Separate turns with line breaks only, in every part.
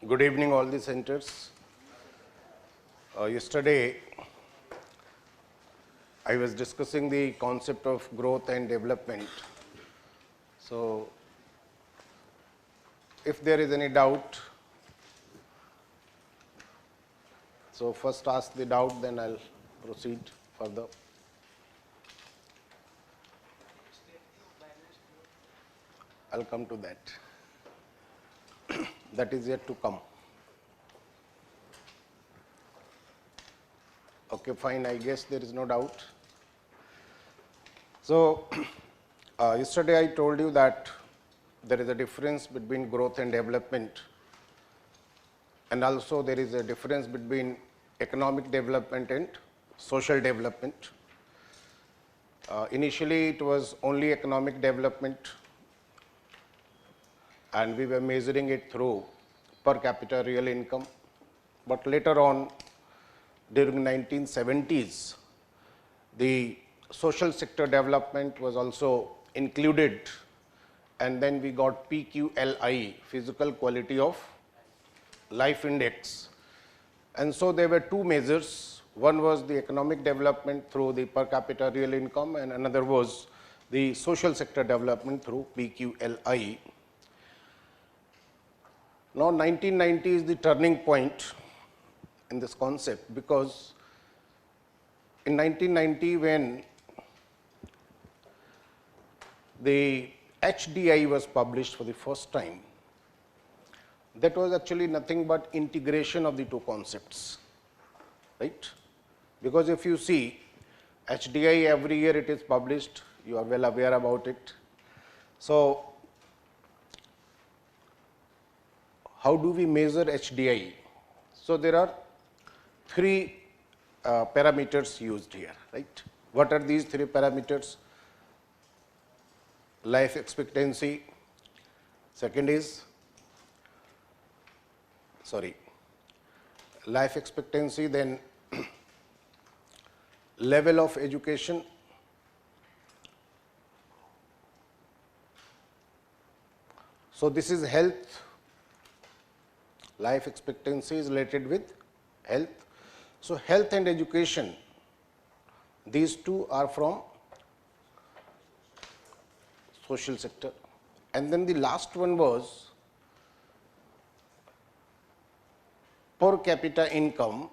Good evening, all the centers. Yesterday, I was discussing the concept of growth and development. So, if there is any doubt, so first ask the doubt, then I'll proceed further. I'll come to that. That is yet to come. Okay, fine, I guess there is no doubt. So, yesterday I told you that there is a difference between growth and development, and also there is a difference between economic development and social development. Initially, it was only economic development, and we were measuring it through per capita real income. But later on, during 1970s, the social sector development was also included, and then we got PQLI, Physical Quality of Life Index. And so there were two measures. One was the economic development through the per capita real income, and another was the social sector development through PQLI. Now 1990 is the turning point in this concept, because in 1990, when the HDI was published for the first time, that was actually nothing but integration of the two concepts, right? Because if you see HDI, every year it is published, you are well aware about it. So, how do we measure HDI? So, there are three parameters used here, right? What are these three parameters? Life expectancy, second is, life expectancy, then level of education, so this is health. Life expectancy is related with health. So, health and education, these two are from social sector. And then the last one was per capita income,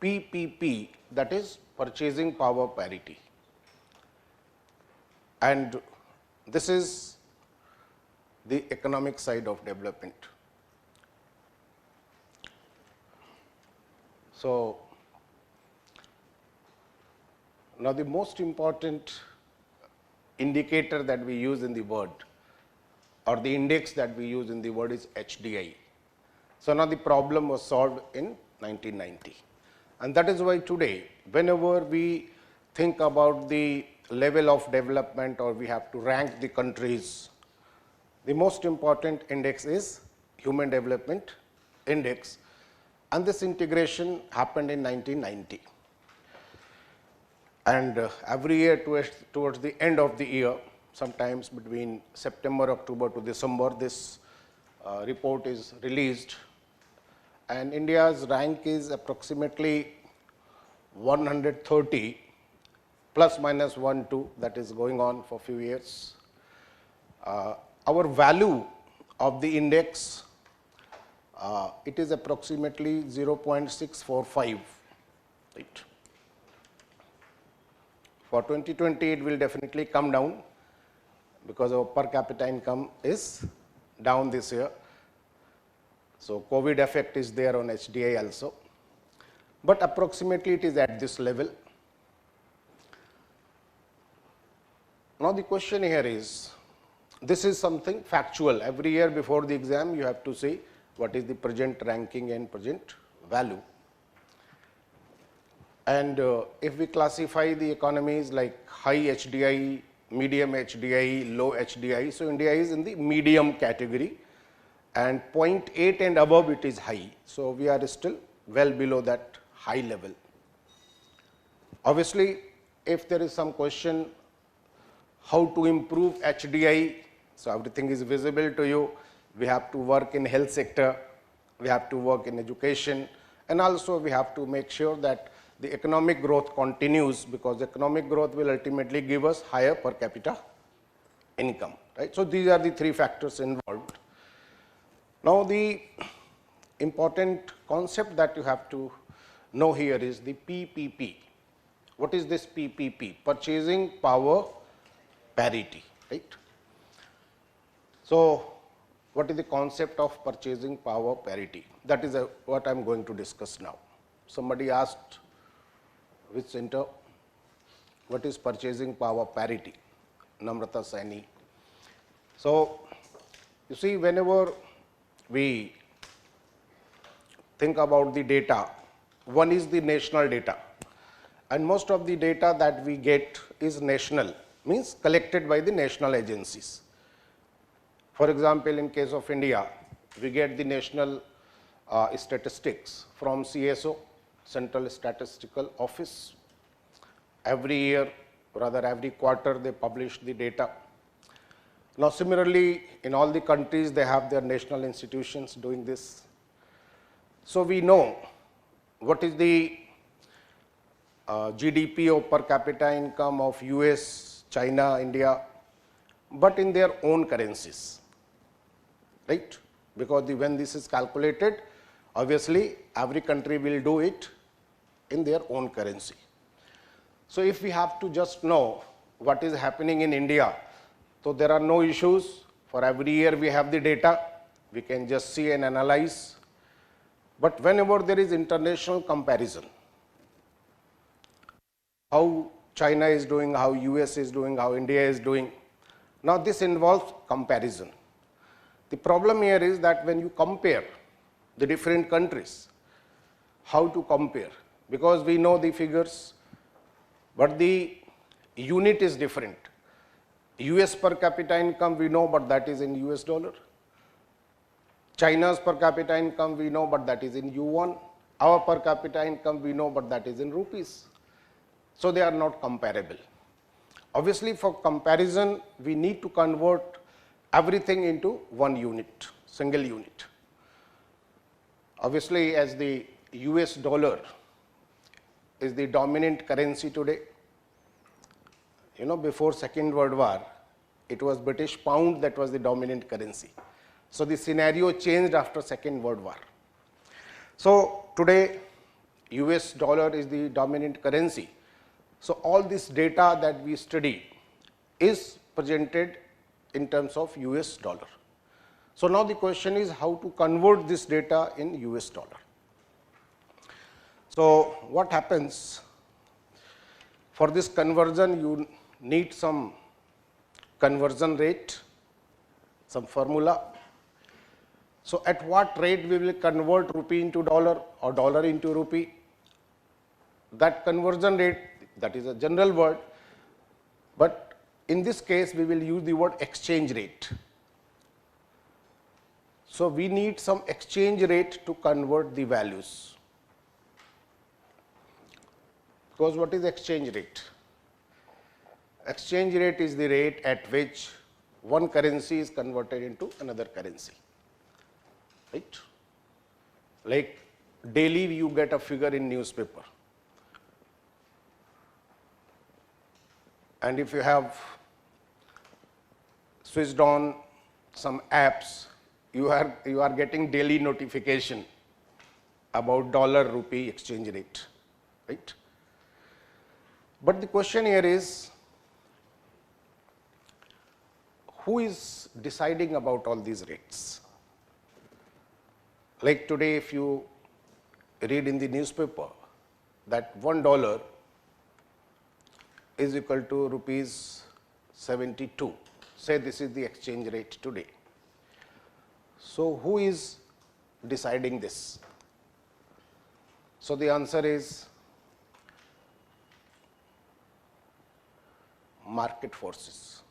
PPP, that is purchasing power parity. And this is the economic side of development. So, now the most important indicator that we use in the word, or the index that we use in the word, is HDI. So, now the problem was solved in 1990, and that is why today, whenever we think about the level of development, or we have to rank the countries, the most important index is Human Development Index. And this integration happened in 1990. And every year towards the end of the year, sometimes between September, October to December, this report is released. And India's rank is approximately 130, plus minus 1, 2, that is going on for a few years. Our value of the index, it is approximately 0.645, right. For 2020, it will definitely come down, because our per capita income is down this year. So, COVID effect is there on HDI also, but approximately it is at this level. Now, the question here is, this is something factual. Every year before the exam, you have to say what is the present ranking and present value. And if we classify the economies like high HDI, medium HDI, low HDI, so India is in the medium category, and 0.8 and above it is high. So, we are still well below that high level. Obviously, if there is some question how to improve HDI, so everything is visible to you. we have to work in health sector, we have to work in education, and also we have to make sure that the economic growth continues, because economic growth will ultimately give us higher per capita income, right. So, these are the three factors involved. Now, the important concept that you have to know here is the PPP. What is this PPP? Purchasing power parity, right. So, what is the concept of purchasing power parity? That is what I am going to discuss now. Somebody asked, which center, what is purchasing power parity? Namrata Saini. So, you see, whenever we think about the data, one is the national data, and most of the data that we get is national, means collected by the national agencies. For example, in case of India, we get the national statistics from CSO, Central Statistical Office. Every year, rather every quarter, they publish the data. Now, similarly, in all the countries, they have their national institutions doing this. So, we know what is the GDP or per capita income of US, China, India, but in their own currencies, right? Because when this is calculated, obviously, every country will do it in their own currency. So, if we have to just know what is happening in India, so there are no issues. For every year we have the data, we can just see and analyze. But whenever there is international comparison, how China is doing, how US is doing, how India is doing, now this involves comparison. The problem here is that when you compare the different countries, how to compare? Because we know the figures, but the unit is different. US per capita income we know, but that is in US dollar. China's per capita income we know, but that is in yuan. Our per capita income we know, but that is in rupees. So, they are not comparable. Obviously, for comparison, we need to convert everything into one unit, single unit. Obviously, as the US dollar is the dominant currency today, you know, before Second World War, it was British pound that was the dominant currency. So, the scenario changed after Second World War. So, today US dollar is the dominant currency. So, all this data that we study is presented in terms of US dollar. So, now the question is how to convert this data in US dollar. So, what happens? For this conversion, you need some conversion rate, some formula. So, at what rate we will convert rupee into dollar or dollar into rupee? That conversion rate, that is a general word, but in this case we will use the word exchange rate. So, we need some exchange rate to convert the values. Because what is exchange rate? Exchange rate is the rate at which one currency is converted into another currency, right? Like daily you get a figure in newspaper, and if you have switched on some apps, you are getting daily notification about dollar rupee exchange rate, right? But the question here is, who is deciding about all these rates? Like today, if you read in the newspaper that $1 is equal to rupees 72, say this is the exchange rate today. So, who is deciding this? So, the answer is market forces.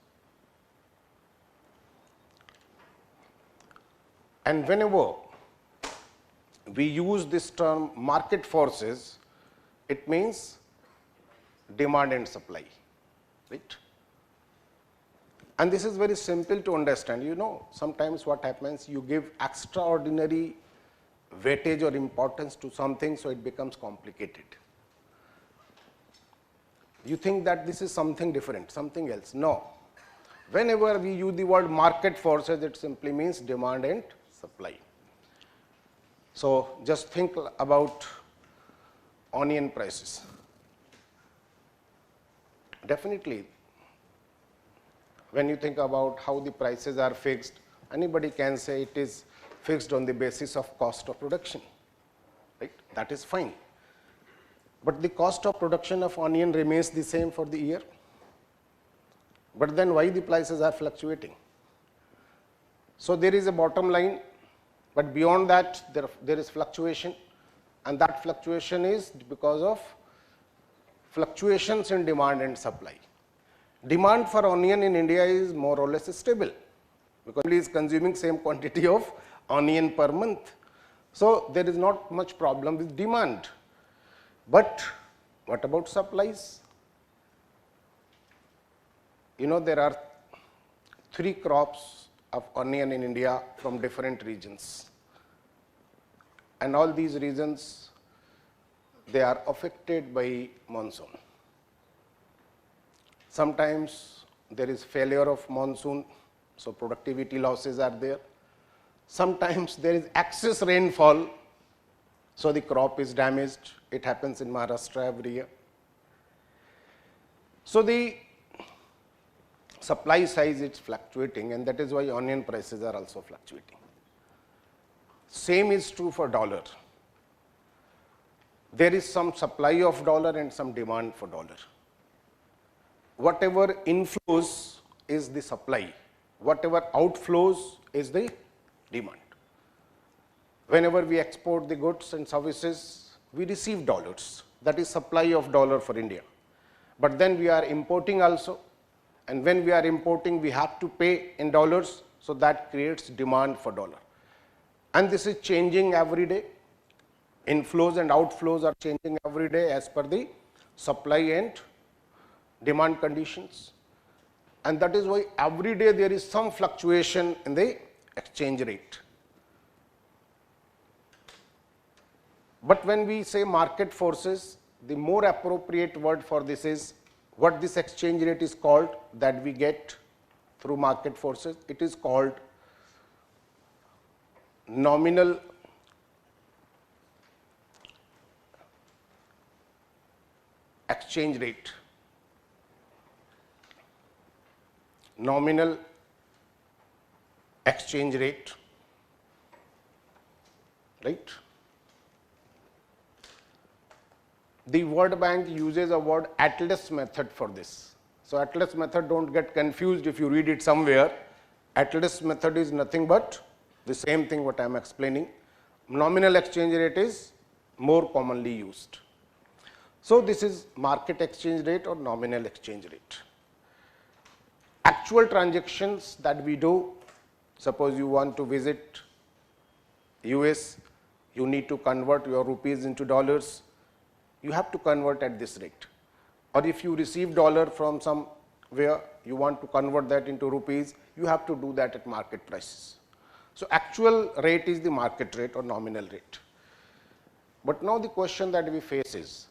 And whenever we use this term market forces, it means demand and supply, right? And this is very simple to understand. You know, sometimes what happens, you give extraordinary weightage or importance to something, so it becomes complicated. You think that this is something different, something else. No. Whenever we use the word market forces, it simply means demand and supply. So just think about onion prices. Definitely, when you think about how the prices are fixed, anybody can say it is fixed on the basis of cost of production, right? That is fine. But the cost of production of onion remains the same for the year. But then why the prices are fluctuating? So there is a bottom line, but beyond that there is fluctuation, and that fluctuation is because of fluctuations in demand and supply. Demand for onion in India is more or less stable because it is consuming same quantity of onion per month. So there is not much problem with demand. But what about supplies? You know, there are 3 crops of onion in India from different regions. And all these regions, they are affected by monsoon. Sometimes there is failure of monsoon, so productivity losses are there. Sometimes there is excess rainfall, so the crop is damaged. It happens in Maharashtra every year. So the supply size is fluctuating, and that is why onion prices are also fluctuating. Same is true for dollar. There is some supply of dollar and some demand for dollar. Whatever inflows is the supply, whatever outflows is the demand. Whenever we export the goods and services, we receive dollars. That is supply of dollar for India. But then we are importing also, and when we are importing, we have to pay in dollars, so that creates demand for dollar. And this is changing every day. Inflows and outflows are changing every day as per the supply and demand conditions. And that is why every day there is some fluctuation in the exchange rate. But when we say market forces, the more appropriate word for this is what this exchange rate is called that we get through market forces. It is called nominal exchange rate. Nominal exchange rate, right? The World Bank uses a word Atlas method for this. So Atlas method, don't get confused if you read it somewhere. Atlas method is nothing but the same thing what I am explaining. Nominal exchange rate is more commonly used. So this is market exchange rate or nominal exchange rate. Actual transactions that we do, suppose you want to visit US, you need to convert your rupees into dollars, you have to convert at this rate. Or if you receive dollar from somewhere, you want to convert that into rupees, you have to do that at market prices. So actual rate is the market rate or nominal rate. But now the question that we face is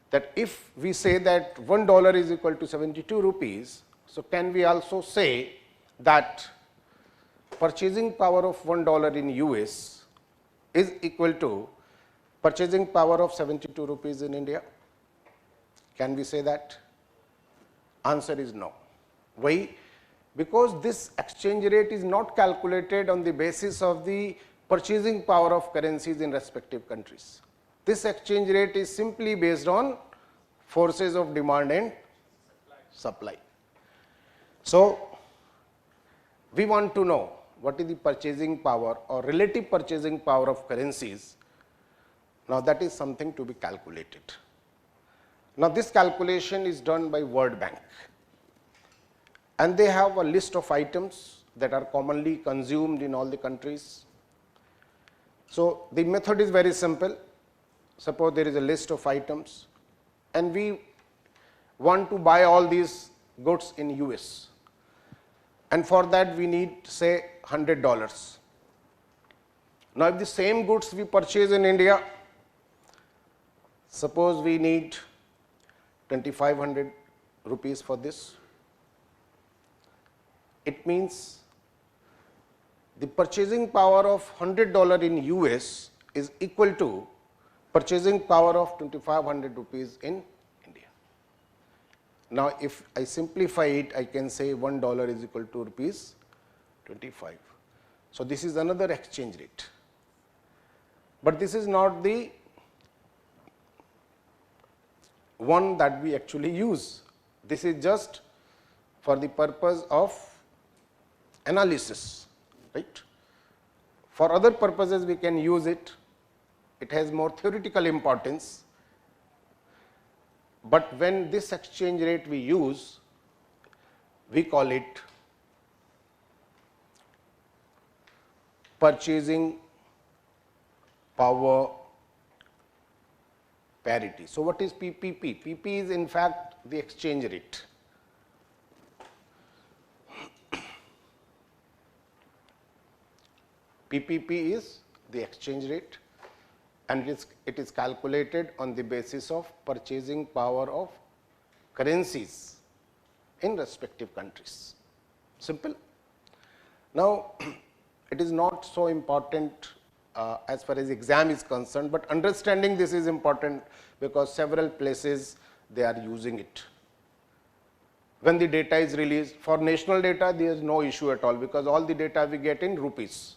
that if we say that $1 is equal to 72 rupees, so can we also say that purchasing power of $1 in US is equal to purchasing power of 72 rupees in India? Can we say that? Answer is no. Why? Because this exchange rate is not calculated on the basis of the purchasing power of currencies in respective countries. This exchange rate is simply based on forces of demand and supply. So we want to know what is the purchasing power or relative purchasing power of currencies. Now that is something to be calculated. Now this calculation is done by World Bank, and they have a list of items that are commonly consumed in all the countries. So the method is very simple. Suppose there is a list of items and we want to buy all these goods in US. and for that we need say $100. Now, if the same goods we purchase in India, suppose we need 2,500 rupees for this, it means the purchasing power of $100 in US is equal to purchasing power of 2,500 rupees in India. Now, if I simplify it, I can say $1 is equal to rupees 25. So, this is another exchange rate, but this is not the one that we actually use. This is just for the purpose of analysis, right. For other purposes we can use it, it has more theoretical importance, but when this exchange rate we use, we call it purchasing power parity. So, what is PPP? PP is in fact the exchange rate. PPP is the exchange rate, and it is calculated on the basis of purchasing power of currencies in respective countries. Simple. Now, it is not so important as far as exam is concerned, but understanding this is important because several places they are using it. When the data is released, for national data there is no issue at all, because all the data we get in rupees.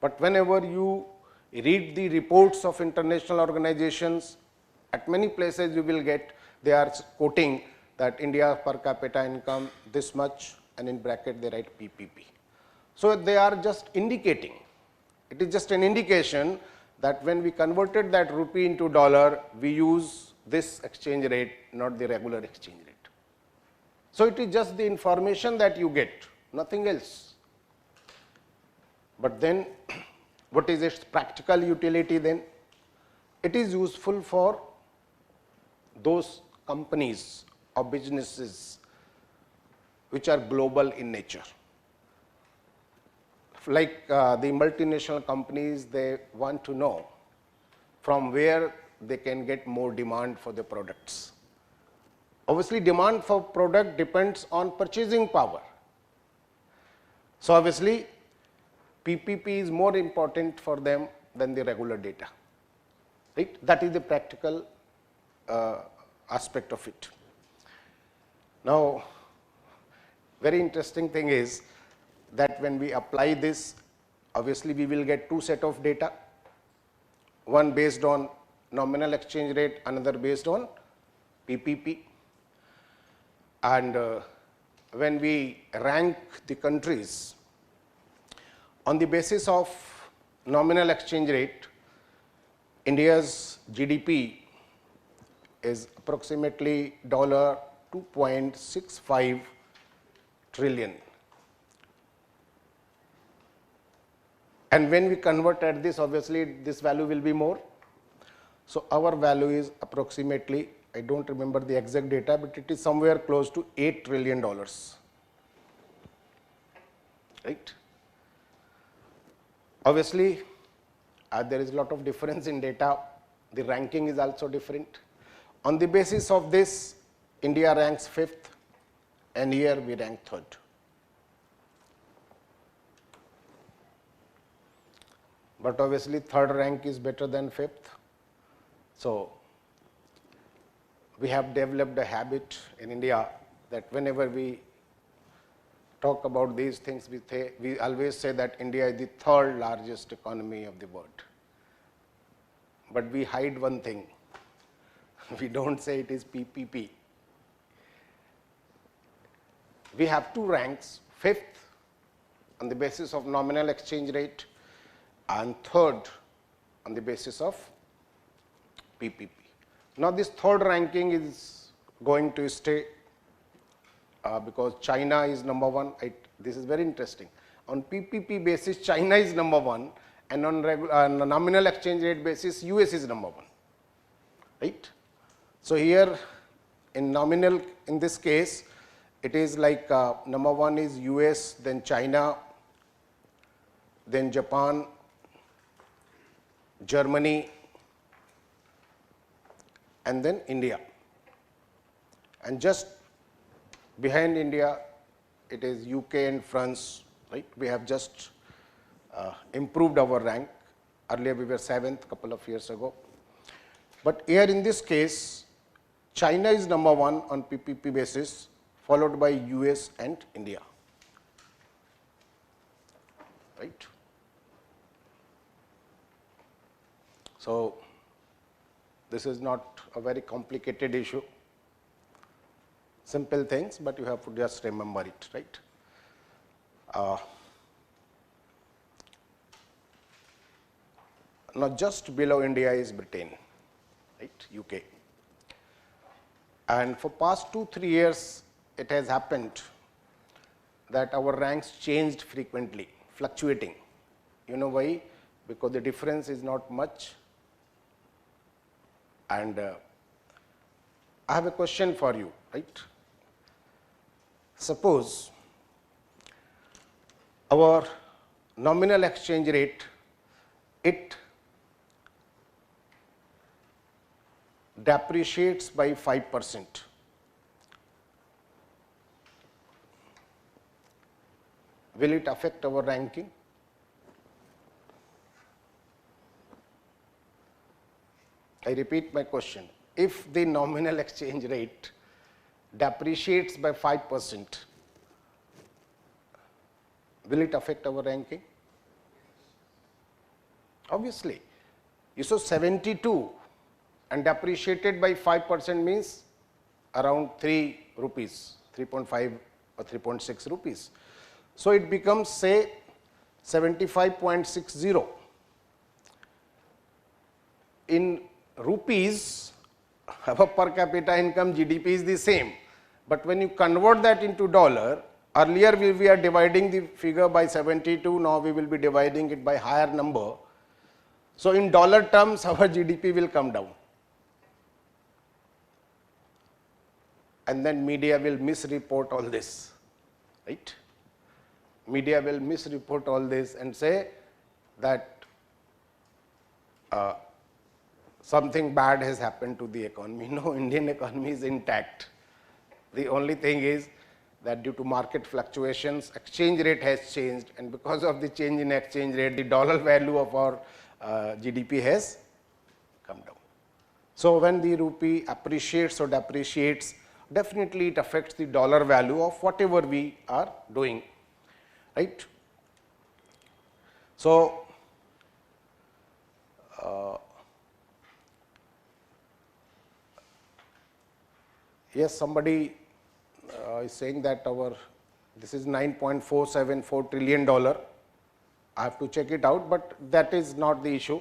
But whenever you read the reports of international organizations, at many places you will get they are quoting that India per capita income this much, and in bracket they write PPP. So, they are just indicating, it is just an indication that when we converted that rupee into dollar, we use this exchange rate, not the regular exchange rate. So, it is just the information that you get, nothing else. But then what is its practical utility then? It is useful for those companies or businesses which are global in nature. Like the multinational companies, they want to know from where they can get more demand for the products. Obviously, demand for product depends on purchasing power. So, obviously, PPP is more important for them than the regular data, right. That is the practical aspect of it. Now, very interesting thing is that when we apply this, obviously we will get two set of data, one based on nominal exchange rate, another based on PPP. And when we rank the countries on the basis of nominal exchange rate, India's GDP is approximately $2.65 trillion. And when we convert at this, obviously this value will be more. So, our value is approximately, I do not remember the exact data, but it is somewhere close to $8 trillion, right. Obviously, there is a lot of difference in data, the ranking is also different. On the basis of this, India ranks 5th and here we rank 3rd. But obviously, 3rd rank is better than 5th. So, we have developed a habit in India that whenever we talk about these things, we always say that India is the 3rd largest economy of the world. But we hide one thing, we do not say it is PPP. We have two ranks, 5th on the basis of nominal exchange rate and 3rd on the basis of PPP. Now, this 3rd ranking is going to stay because China is number 1. This is very interesting. On PPP basis, China is number 1, and on nominal exchange rate basis, US is number 1, right. So, here in nominal, in this case, it is like number 1 is US, then China, then Japan, Germany, and then India. And just behind India, it is UK and France, right? We have just improved our rank. Earlier we were 7th couple of years ago. But here in this case, China is number 1 on PPP basis, followed by US and India, right? So this is not a very complicated issue, simple things, but you have to just remember it, right? Now just below India is Britain, right, UK. And for past 2-3 years, it has happened that our ranks changed frequently, fluctuating. You know why? Because the difference is not much. And I have a question for you, right? Suppose our nominal exchange rate, it depreciates by 5%. Will it affect our ranking? I repeat my question. If the nominal exchange rate depreciates by 5%, will it affect our ranking? Obviously. You saw 72 and depreciated by 5% means around 3 rupees, 3.5 or 3.6 rupees. So it becomes, say, 75.60. In rupees, our per capita income GDP is the same, but when you convert that into dollar, earlier we are dividing the figure by 72, now we will be dividing it by higher number. So in dollar terms, our GDP will come down. And then media will misreport all this, right? Media will misreport all this and say that something bad has happened to the economy. No, Indian economy is intact. The only thing is that due to market fluctuations, exchange rate has changed, and because of the change in exchange rate, the dollar value of our GDP has come down. So when the rupee appreciates or depreciates, definitely it affects the dollar value of whatever we are doing, right? So yes, somebody is saying that this is $9.474 trillion. I have to check it out, but that is not the issue.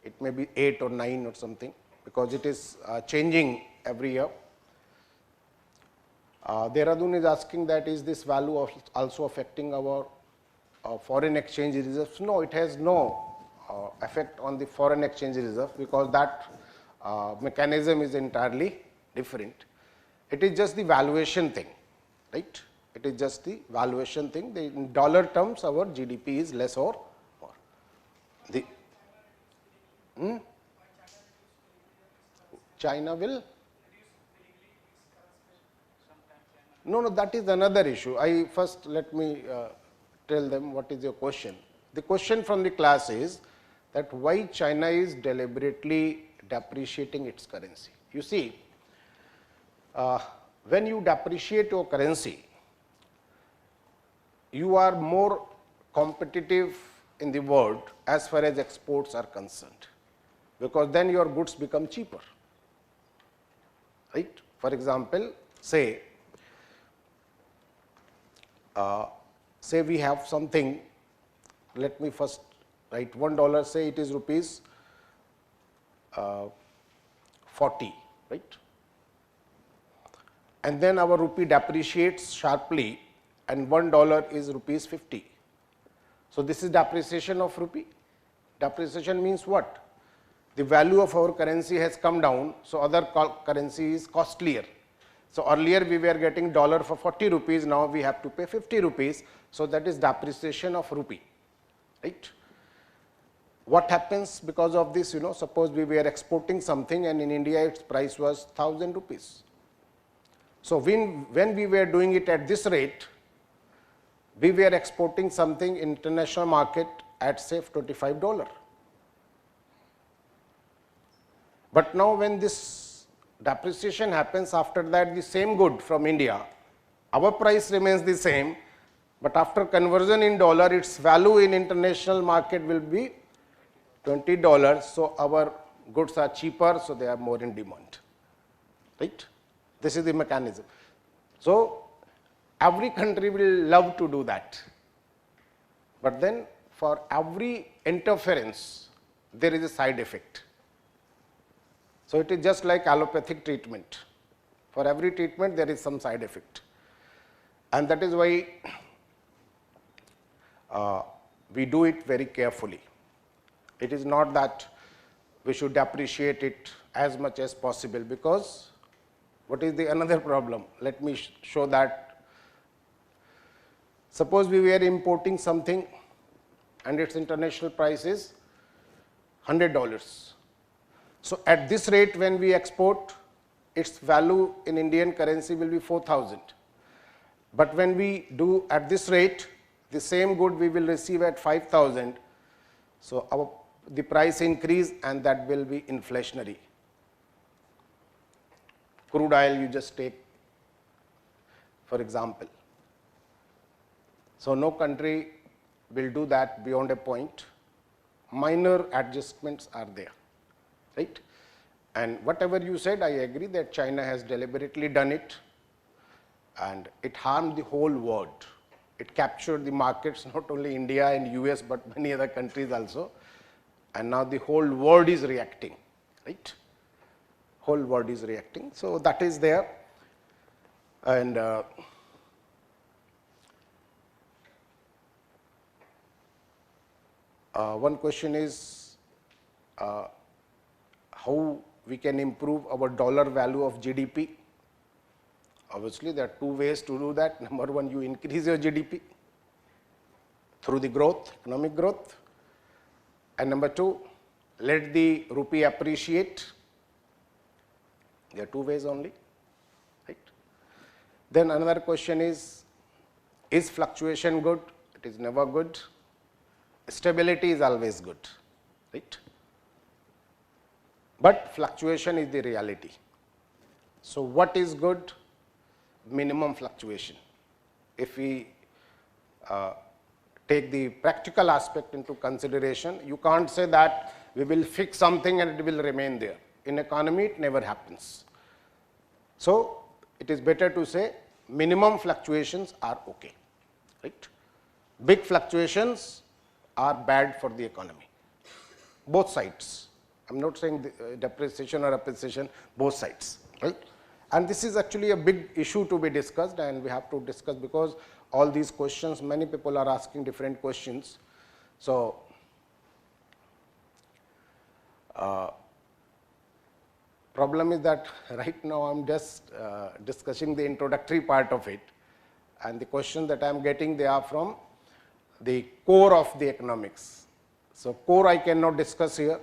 It may be 8 or 9 or something, because it is changing every year. Dehradun is asking that is this value also affecting our foreign exchange reserves? No, it has no effect on the foreign exchange reserve, because that mechanism is entirely different. It is just the valuation thing, right? It is just the valuation thing. In dollar terms, our GDP is less or more. China will? No, that is another issue. First let me tell them what is your question. The question from the class is that why China is deliberately depreciating its currency. You see, when you depreciate your currency, you are more competitive in the world as far as exports are concerned, because then your goods become cheaper, right? For example, say we have something, let me first write $1, say it is rupees 40, right? And then our rupee depreciates sharply and $1 is rupees 50. So this is depreciation of rupee. Depreciation means what? The value of our currency has come down, so other currency is costlier. So earlier we were getting dollar for 40 rupees, now we have to pay 50 rupees. So that is depreciation of rupee, right? What happens because of this? Suppose we were exporting something and in India its price was 1000 rupees. So when we were doing it at this rate, we were exporting something international market at say $25. But now when this depreciation happens, after that the same good from India, our price remains the same, but after conversion in dollar, its value in international market will be $20. So our goods are cheaper, so they are more in demand, right? This is the mechanism. So every country will love to do that, but then for every interference there is a side effect. So it is just like allopathic treatment. For every treatment there is some side effect, and that is why we do it very carefully. It is not that we should appreciate it as much as possible, because what is the another problem? Let me show that. Suppose we were importing something and its international price is $100. So at this rate when we export, its value in Indian currency will be 4,000. But when we do at this rate, the same good we will receive at 5,000. So the price increase, and that will be inflationary. Crude oil you just take for example. So no country will do that beyond a point. Minor adjustments are there, right? And whatever you said, I agree that China has deliberately done it, and it harmed the whole world. It captured the markets, not only India and US, but many other countries also. And now the whole world is reacting, right? Whole world is reacting. So that is there. And one question is how we can improve our dollar value of GDP. Obviously, there are two ways to do that. Number one, you increase your GDP through the growth, economic growth. And number two, let the rupee appreciate. There are two ways only, right? Then another question is fluctuation good? It is never good. Stability is always good, right? But fluctuation is the reality. So what is good? Minimum fluctuation. If we take the practical aspect into consideration, you can't say that we will fix something and it will remain there. In economy, it never happens. So it is better to say minimum fluctuations are okay, right? Big fluctuations are bad for the economy, both sides. I'm not saying depreciation or appreciation, both sides, right? And this is actually a big issue to be discussed, and we have to discuss, because all these questions, many people are asking different questions. So problem is that right now I'm just discussing the introductory part of it, and the questions that I'm getting, they are from the core of the economics. So core I cannot discuss here.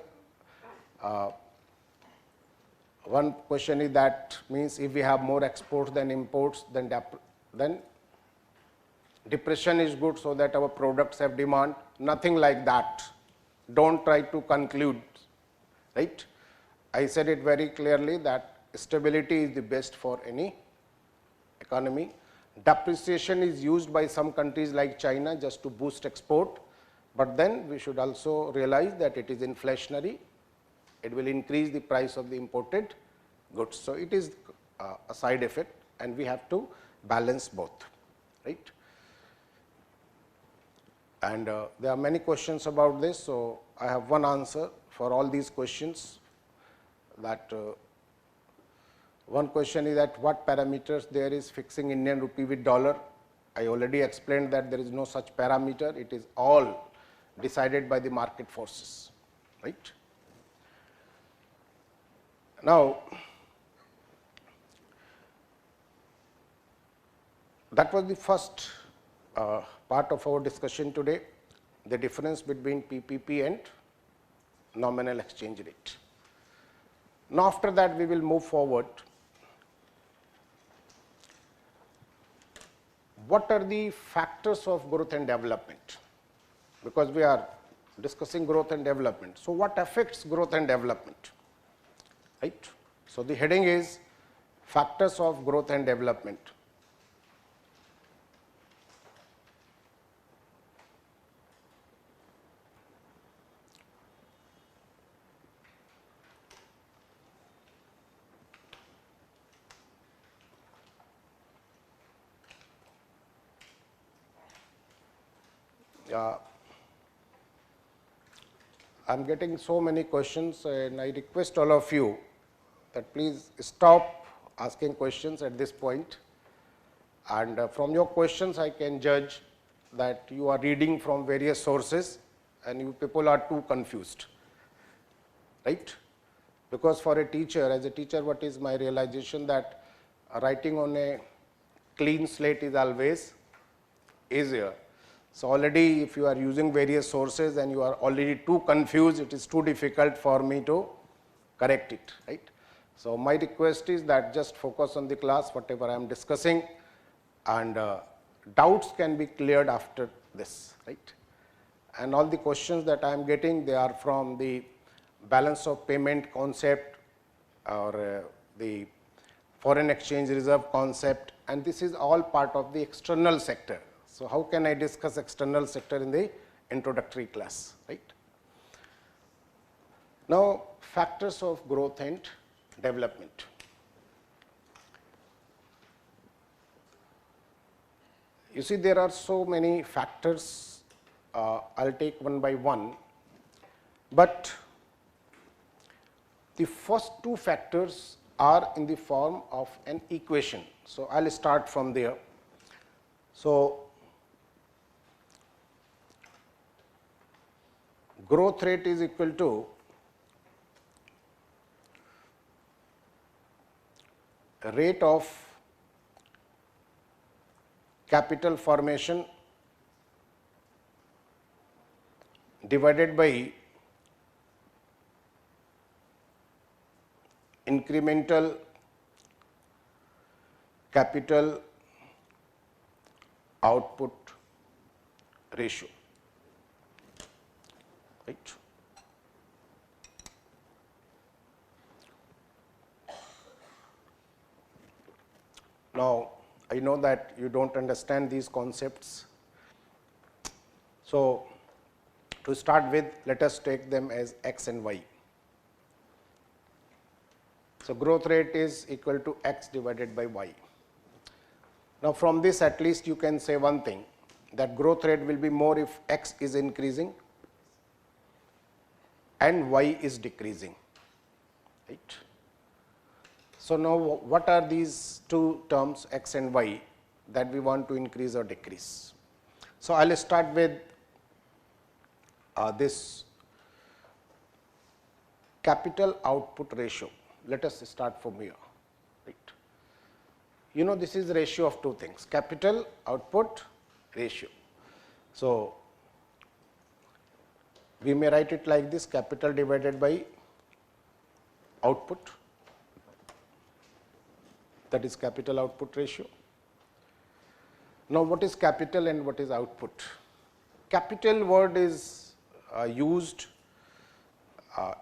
One question is that means if we have more exports than imports, then depression is good, so that our products have demand. Nothing like that. Don't try to conclude, right? I said it very clearly that stability is the best for any economy. Depreciation is used by some countries like China just to boost export, but then we should also realize that it is inflationary. It will increase the price of the imported goods. So it is a side effect, and we have to balance both, right? And there are many questions about this, so I have one answer for all these questions. That one question is that what parameters there is fixing Indian rupee with dollar. I already explained that there is no such parameter. It is all decided by the market forces, right? Now, That was the first part of our discussion today, the difference between PPP and nominal exchange rate. Now, after that we will move forward. What are the factors of growth and development? Because we are discussing growth and development. So, what affects growth and development? Right. So, the heading is factors of growth and development. I am getting so many questions, and I request all of you that please stop asking questions at this point, and from your questions I can judge that you are reading from various sources and you people are too confused, right? Because for a teacher, as a teacher, what is my realization, that writing on a clean slate is always easier. So, already if you are using various sources and you are already too confused, it is too difficult for me to correct it, right. So, my request is that just focus on the class, whatever I am discussing, and doubts can be cleared after this, right. And all the questions that I am getting, they are from the balance of payment concept or the foreign exchange reserve concept, and this is all part of the external sector. So, how can I discuss external sector in the introductory class, right? Now, factors of growth and development. You see, there are so many factors, I'll take one by one, but the first two factors are in the form of an equation. So, I'll start from there. So, growth rate is equal to rate of capital formation divided by incremental capital output ratio, right. Now, I know that you do not understand these concepts. So, to start with, let us take them as x and y. So, growth rate is equal to x divided by y. Now, from this at least you can say one thing, that growth rate will be more if x is increasing and y is decreasing, right. So, now what are these two terms x and y that we want to increase or decrease? So, I will start with this capital output ratio. Let us start from here, right. You know, this is ratio of two things, capital output ratio. So, we may write it like this, capital divided by output, that is capital output ratio. Now, what is capital and what is output? Capital word is used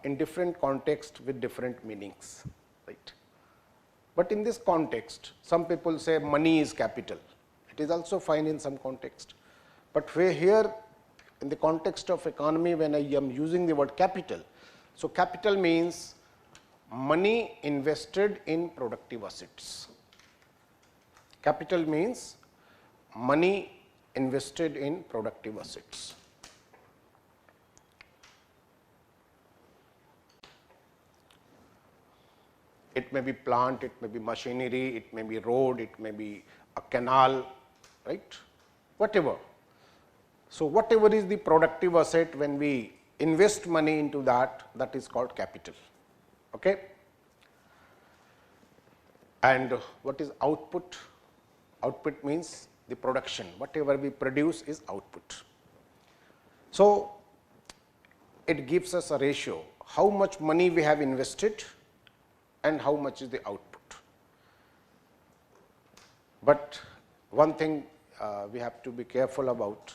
in different contexts with different meanings, right. But in this context, some people say money is capital. It is also fine in some context, but where here in the context of economy, when I am using the word capital, so capital means money invested in productive assets. Capital means money invested in productive assets. It may be plant, it may be machinery, it may be road, it may be a canal, right, whatever. So, whatever is the productive asset, when we invest money into that, that is called capital. Okay. And what is output? Output means the production, whatever we produce is output. So, it gives us a ratio, how much money we have invested and how much is the output. But one thing we have to be careful about,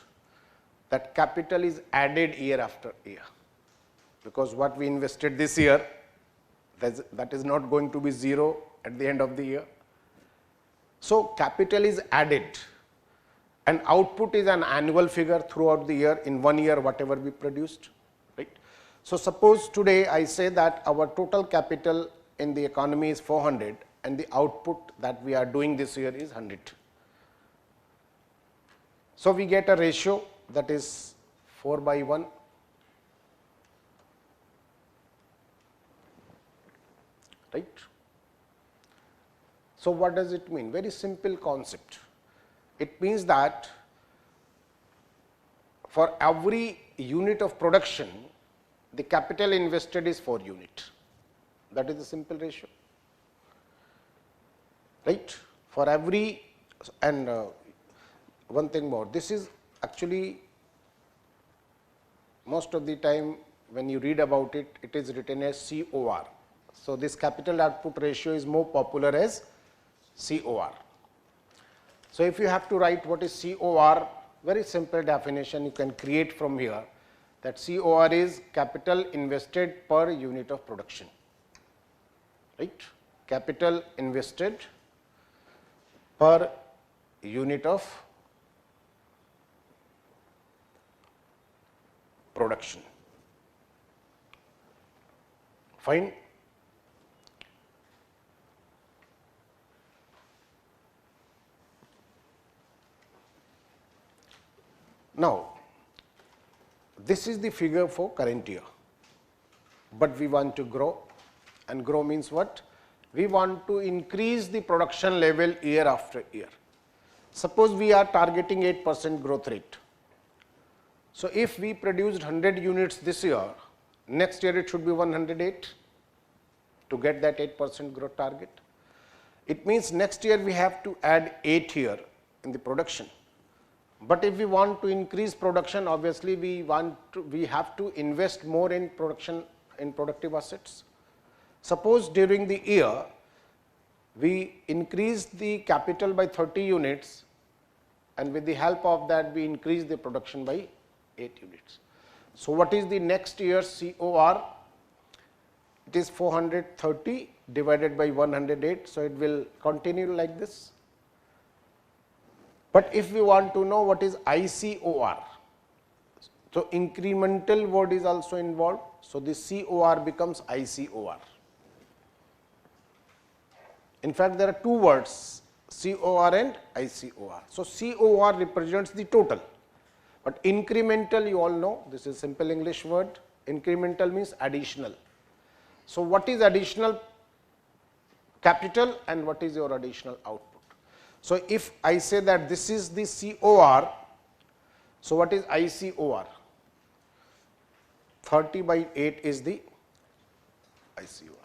that capital is added year after year, because what we invested this year, that is not going to be zero at the end of the year. So, capital is added and output is an annual figure throughout the year, in 1 year whatever we produced, right. So, suppose today I say that our total capital in the economy is 400 and the output that we are doing this year is 100. So, we get a ratio that is 4/1. Right. So, what does it mean? Very simple concept. It means that for every unit of production, the capital invested is 4 unit. That is the simple ratio, right. For every, and one thing more, this is actually most of the time when you read about it, it is written as COR. So, this capital output ratio is more popular as COR. So, if you have to write what is COR, very simple definition you can create from here, that COR is capital invested per unit of production, right. Capital invested per unit of production. Fine. Now, this is the figure for current year, but we want to grow, and grow means what? We want to increase the production level year after year. Suppose we are targeting 8% growth rate. So, if we produced 100 units this year, next year it should be 108 to get that 8% growth target. It means next year we have to add 8 here in the production. But if we want to increase production, obviously we have to invest more in production, in productive assets. Suppose during the year we increase the capital by 30 units, and with the help of that we increase the production by 8 units. So, what is the next year's COR? It is 430 divided by 108. So, it will continue like this. But if we want to know what is ICOR, so incremental word is also involved. So, the COR becomes ICOR. In fact, there are two words, COR and ICOR. So, COR represents the total, but incremental you all know, this is simple English word, incremental means additional. So, what is additional capital and what is your additional output? So, if I say that this is the COR, so what is ICOR? 30 by 8 is the ICOR.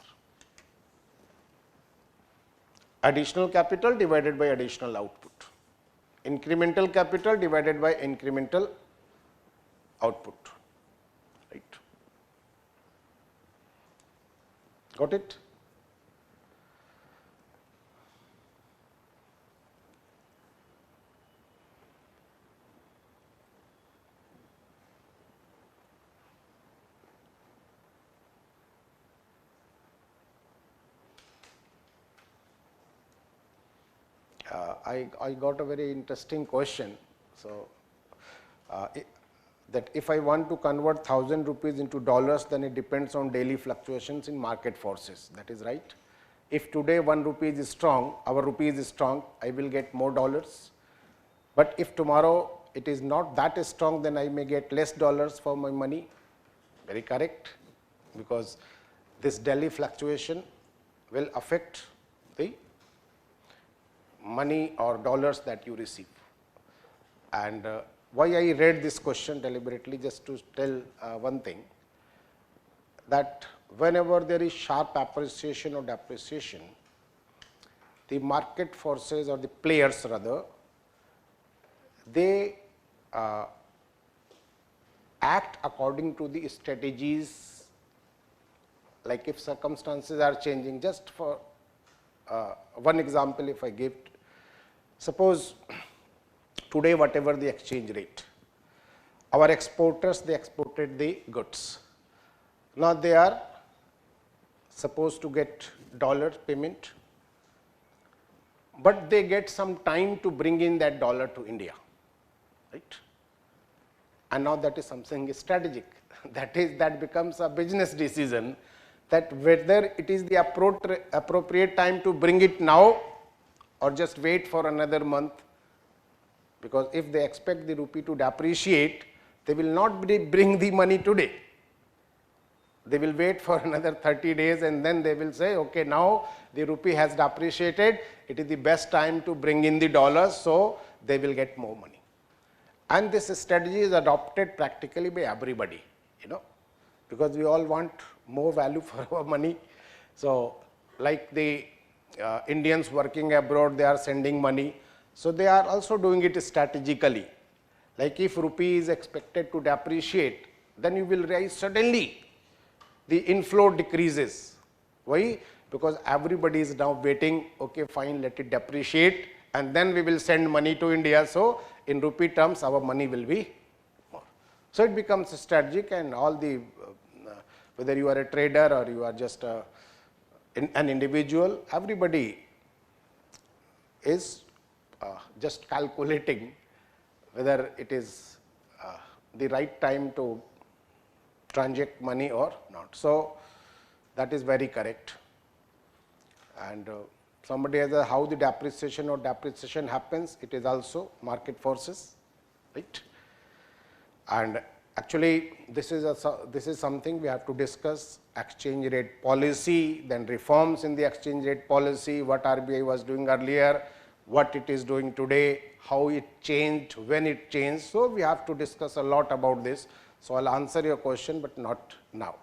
Additional capital divided by additional output. Incremental capital divided by incremental output, right. Got it? I got a very interesting question. So, that if I want to convert 1000 rupees into dollars, then it depends on daily fluctuations in market forces. That is right. If today 1 rupee is strong, our rupee is strong, I will get more dollars. But if tomorrow it is not that strong, then I may get less dollars for my money. Very correct, because this daily fluctuation will affect the money or dollars that you receive. And why I read this question deliberately, just to tell one thing, that whenever there is sharp appreciation or depreciation, the market forces or the players rather, they act according to the strategies, like if circumstances are changing. Just for one example, if I give, suppose today whatever the exchange rate, our exporters, they exported the goods. Now they are supposed to get dollar payment, but they get some time to bring in that dollar to India, right? And now that is something strategic. That becomes a business decision, that whether it is the appropriate time to bring it now or just wait for another month. Because if they expect the rupee to depreciate, they will not bring the money today. They will wait for another 30 days and then they will say, okay, now the rupee has depreciated, it is the best time to bring in the dollars, so they will get more money. And this strategy is adopted practically by everybody, because we all want more value for our money. So like the Indians working abroad, they are sending money. So they are also doing it strategically. Like if rupee is expected to depreciate, then you will rise suddenly. The inflow decreases. Why? Because everybody is now waiting, okay, fine, let it depreciate, and then we will send money to India. So in rupee terms, our money will be more. So it becomes strategic, and all the, whether you are a trader or you are just an individual, everybody is just calculating whether it is the right time to transact money or not. So that is very correct. And somebody has how the depreciation or depreciation happens, it is also market forces, right? And actually this is something we have to discuss: exchange rate policy, then reforms in the exchange rate policy, what RBI was doing earlier, what it is doing today, how it changed, when it changed. So we have to discuss a lot about this. So I'll answer your question, but not now.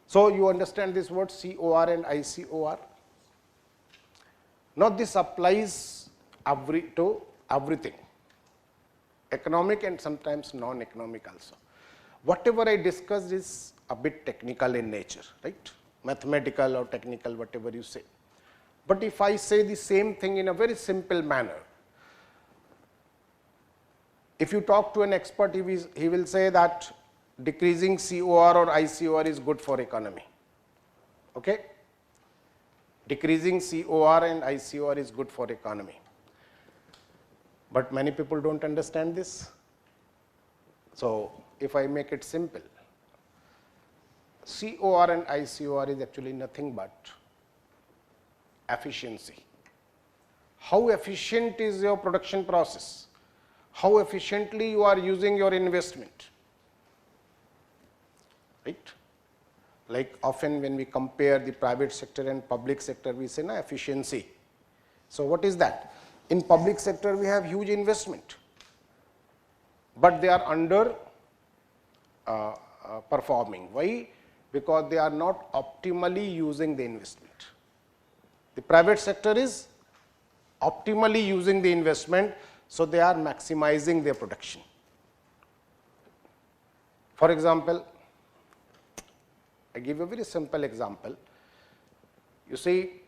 So you understand this word COR and ICOR? Now this applies to everything, economic and sometimes non-economic also. Whatever I discussed is a bit technical in nature, right? Mathematical or technical, whatever you say. But if I say the same thing in a very simple manner, if you talk to an expert, he will say that decreasing COR or ICOR is good for economy. Okay? Decreasing COR and ICOR is good for economy. But many people don't understand this. So if I make it simple, COR and ICOR is actually nothing but efficiency. How efficient is your production process? How efficiently you are using your investment, right? Like often when we compare the private sector and public sector, we say, efficiency. So what is that? In public sector, we have huge investment, but they are under performing. Why? Because they are not optimally using the investment. The private sector is optimally using the investment, so they are maximizing their production. For example, I give a very simple example. You see,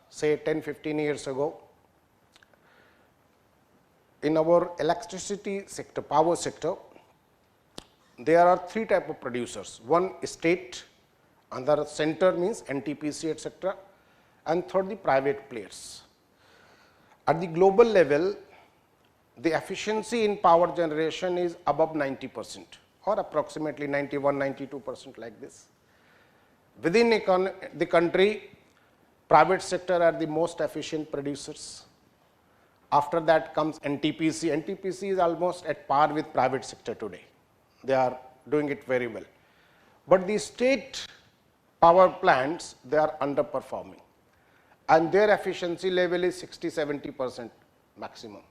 say 10-15 years ago, in our electricity sector, power sector, there are three types of producers. One state, another center means NTPC, etc., and third the private players. At the global level, the efficiency in power generation is above 90% or approximately 91-92%, like this. Within the country, private sector are the most efficient producers. After that comes NTPC. NTPC is almost at par with private sector today. They are doing it very well. But the state power plants, they are underperforming, and their efficiency level is 60-70% maximum.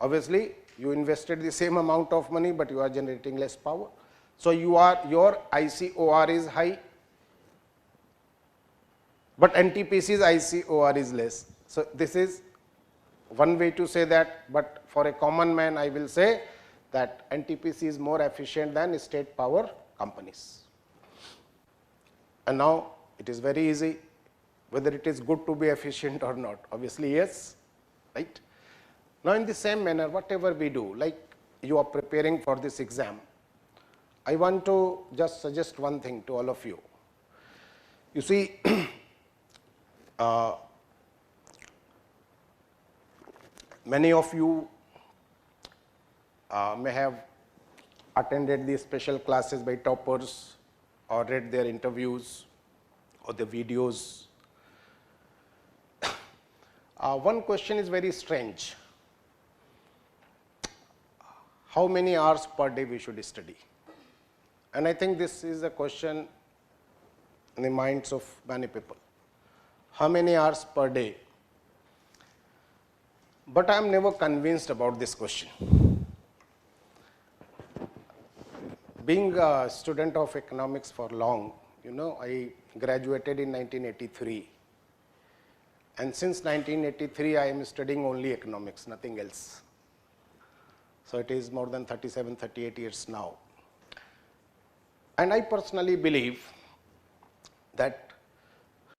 Obviously, you invested the same amount of money, but you are generating less power. So your ICOR is high, but NTPC's ICOR is less. So, this is one way to say that, but for a common man I will say that NTPC is more efficient than state power companies. And now it is very easy whether it is good to be efficient or not. Obviously, yes, right. Now, in the same manner, whatever we do, like you are preparing for this exam, I want to just suggest one thing to all of you. You see, many of you may have attended these special classes by toppers or read their interviews or the videos. One question is very strange. How many hours per day we should study? And I think this is a question in the minds of many people. How many hours per day? But I am never convinced about this question. Being a student of economics for long, you know, I graduated in 1983. And since 1983, I am studying only economics, nothing else. So it is more than 37, 38 years now. And I personally believe that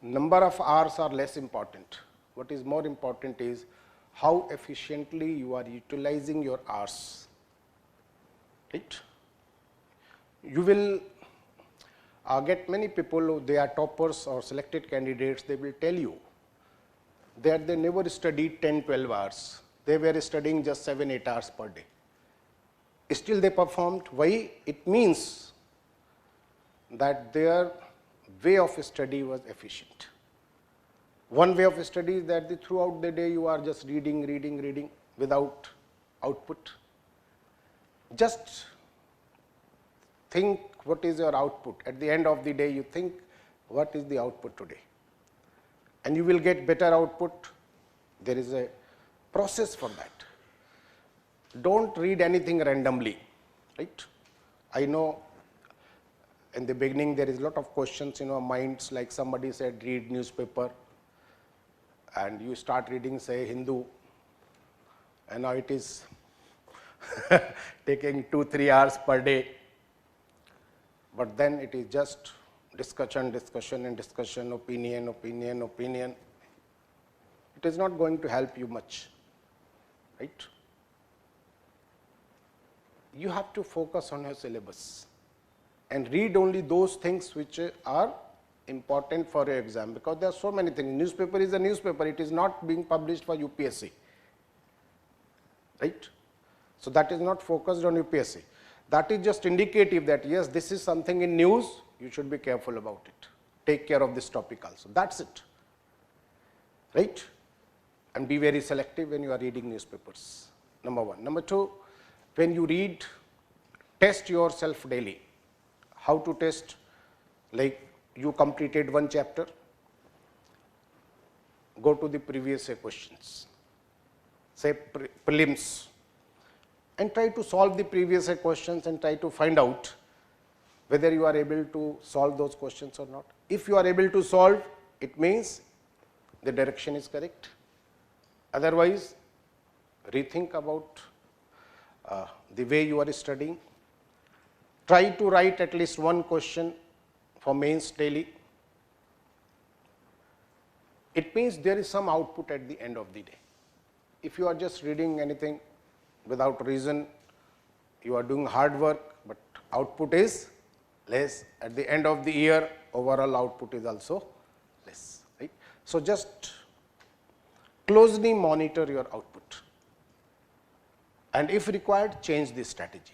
number of hours are less important. What is more important is how efficiently you are utilizing your hours, right? You will get many people who they are toppers or selected candidates, they will tell you that they never studied 10, 12 hours. They were studying just 7, 8 hours per day. Still they performed. Why? It means that their way of study was efficient. One way of study is that throughout the day you are just reading without output. Just think what is your output. At the end of the day you think what is the output today. And you will get better output. There is a process for that. Don't read anything randomly, right? I know in the beginning there is a lot of questions in our minds, like somebody said read newspaper and you start reading say Hindu, and now it is taking 2-3 hours per day, but then it is just discussion, opinion. It is not going to help you much, right? You have to focus on your syllabus and read only those things which are important for your exam, because there are so many things. Newspaper is a newspaper, it is not being published for UPSC, right? So that is not focused on UPSC. That is just indicative that yes, this is something in news, you should be careful about it. Take care of this topic also. That's it, right? And be very selective when you are reading newspapers, number one. Number two, when you read, test yourself daily. How to test? Like you completed one chapter, go to the previous questions, say prelims, and try to solve the previous questions and try to find out whether you are able to solve those questions or not. If you are able to solve, it means the direction is correct. Otherwise, rethink about the way you are studying. Try to write at least one question for mains daily. It means there is some output at the end of the day. If you are just reading anything without reason, you are doing hard work, but output is less. At the end of the year, overall output is also less, right? So just closely monitor your output, and if required, change the strategy.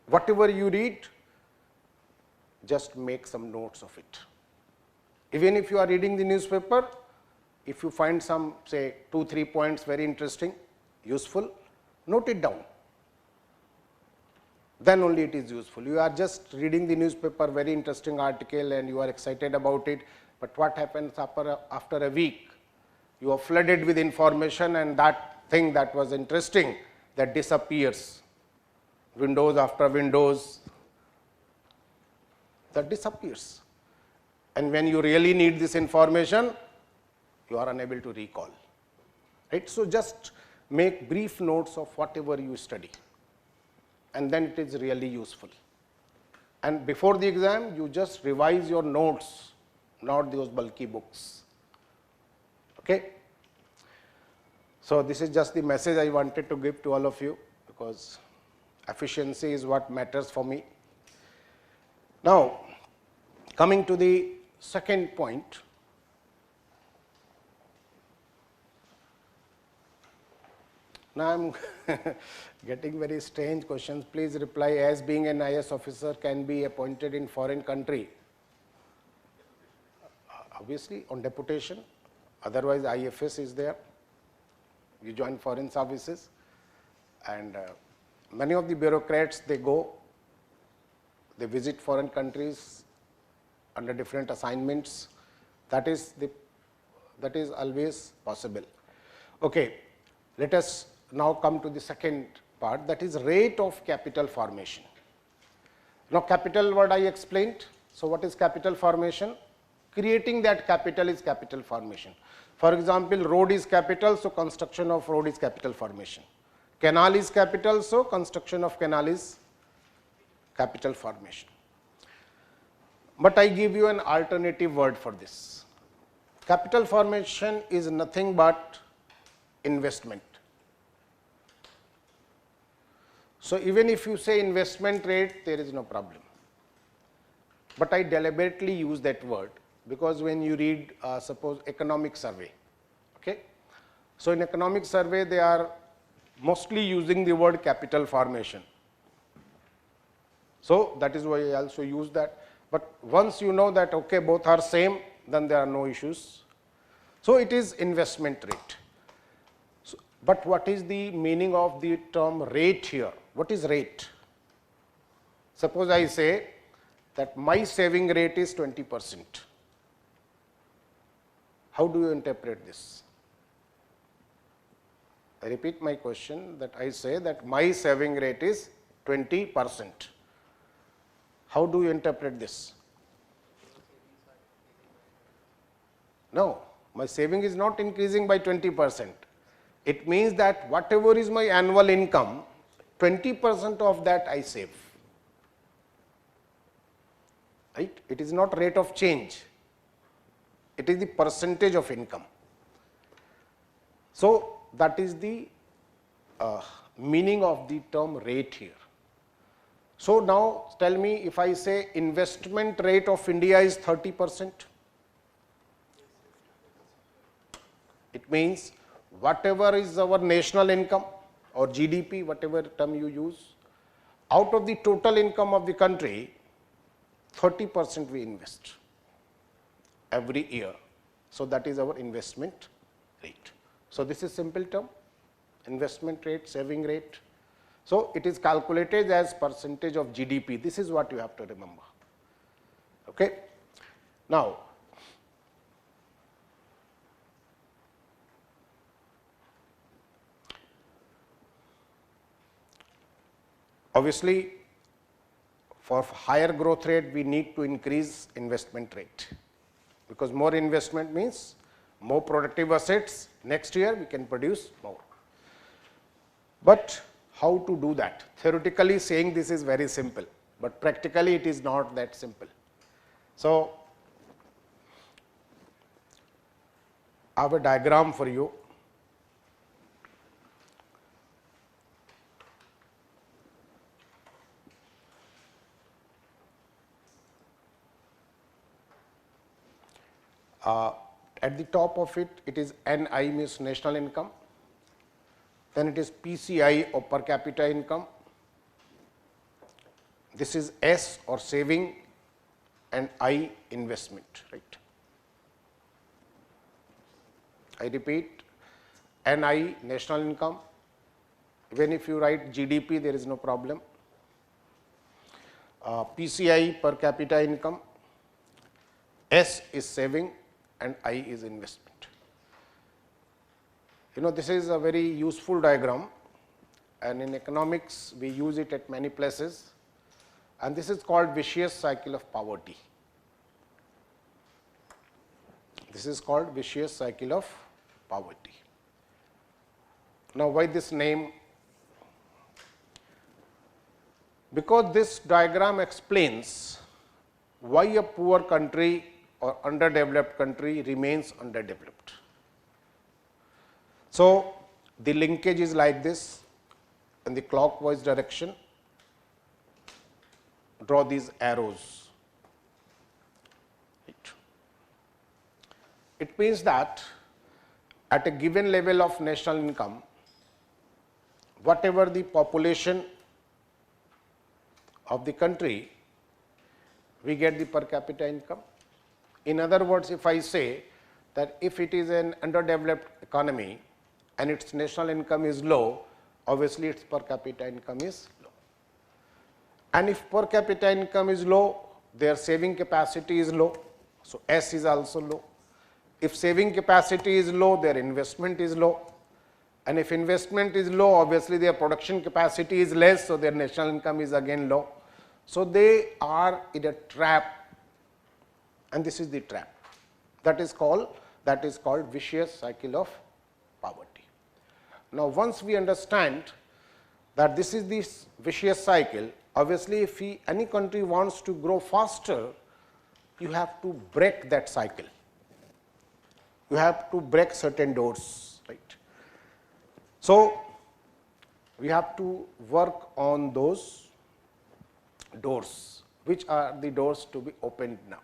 Whatever you read, just make some notes of it. Even if you are reading the newspaper, if you find some, say, 2-3 points very interesting, useful, note it down. Then only it is useful. You are just reading the newspaper, very interesting article, and you are excited about it, but what happens after a week? You are flooded with information, and that thing that was interesting, that disappears. Windows after windows, that disappears. and when you really need this information, you are unable to recall. Right? So, just make brief notes of whatever you study, and then it is really useful. And before the exam, you just revise your notes, not those bulky books. Okay? So, this is just the message I wanted to give to all of you, because efficiency is what matters for me. Now, coming to the second point, now I am getting very strange questions. Please reply, as being an IS officer can be appointed in foreign country. Obviously on deputation, otherwise IFS is there. You join foreign services, and many of the bureaucrats, they go, they visit foreign countries under different assignments. That is always possible. Okay, let us now come to the second part, that is rate of capital formation. Now, capital, what I explained. So, what is capital formation? Creating that capital is capital formation. For example, road is capital, so construction of road is capital formation. Canal is capital, so construction of canal is capital formation. But I give you an alternative word for this. Capital formation is nothing but investment. So, even if you say investment rate, there is no problem. But I deliberately use that word, because when you read suppose economic survey, okay. So, in economic survey they are mostly using the word capital formation. So, that is why I also use that, but once you know that okay, both are same, then there are no issues. So, it is investment rate. So, but what is the meaning of the term rate here? What is rate? Suppose I say that my saving rate is 20%. How do you interpret this? I repeat my question, that I say that my saving rate is 20%. How do you interpret this? No, my saving is not increasing by 20%. It means that whatever is my annual income, 20% of that I save. Right? It is not rate of change. It is the percentage of income. So, that is the meaning of the term rate here. So, now tell me, if I say investment rate of India is 30%, it means whatever is our national income or GDP, whatever term you use, out of the total income of the country, 30% we invest every year. So, that is our investment rate. So, this is simple term, investment rate, saving rate. So, it is calculated as percentage of GDP. This is what you have to remember. Okay. Now, obviously, for higher growth rate, we need to increase investment rate, because more investment means more productive assets. Next year, we can produce more. But how to do that? Theoretically saying this is very simple, but practically it is not that simple. So, I have a diagram for you. At the top of it, it is NI, means national income, then it is PCI or per capita income, this is S or saving, and I investment, right. I repeat, NI national income, even if you write GDP, there is no problem. PCI per capita income, S is saving, and I is investment. You know, this is a very useful diagram, and in economics we use it at many places, and this is called vicious cycle of poverty. This is called vicious cycle of poverty. Now, why this name? Because this diagram explains why a poor country or underdeveloped country remains underdeveloped. So, the linkage is like this in the clockwise direction. Draw these arrows. Right. It means that at a given level of national income, whatever the population of the country, we get the per capita income. In other words, if I say that if it is an underdeveloped economy and its national income is low, obviously its per capita income is low. And if per capita income is low, their saving capacity is low, so S is also low. If saving capacity is low, their investment is low. And if investment is low, obviously their production capacity is less, so their national income is again low. So they are in a trap, and this is the trap. That is called vicious cycle of poverty. Now, once we understand that this is this vicious cycle, obviously if any country wants to grow faster, you have to break that cycle. You have to break certain doors, right? So, we have to work on those doors. Which are the doors to be opened now?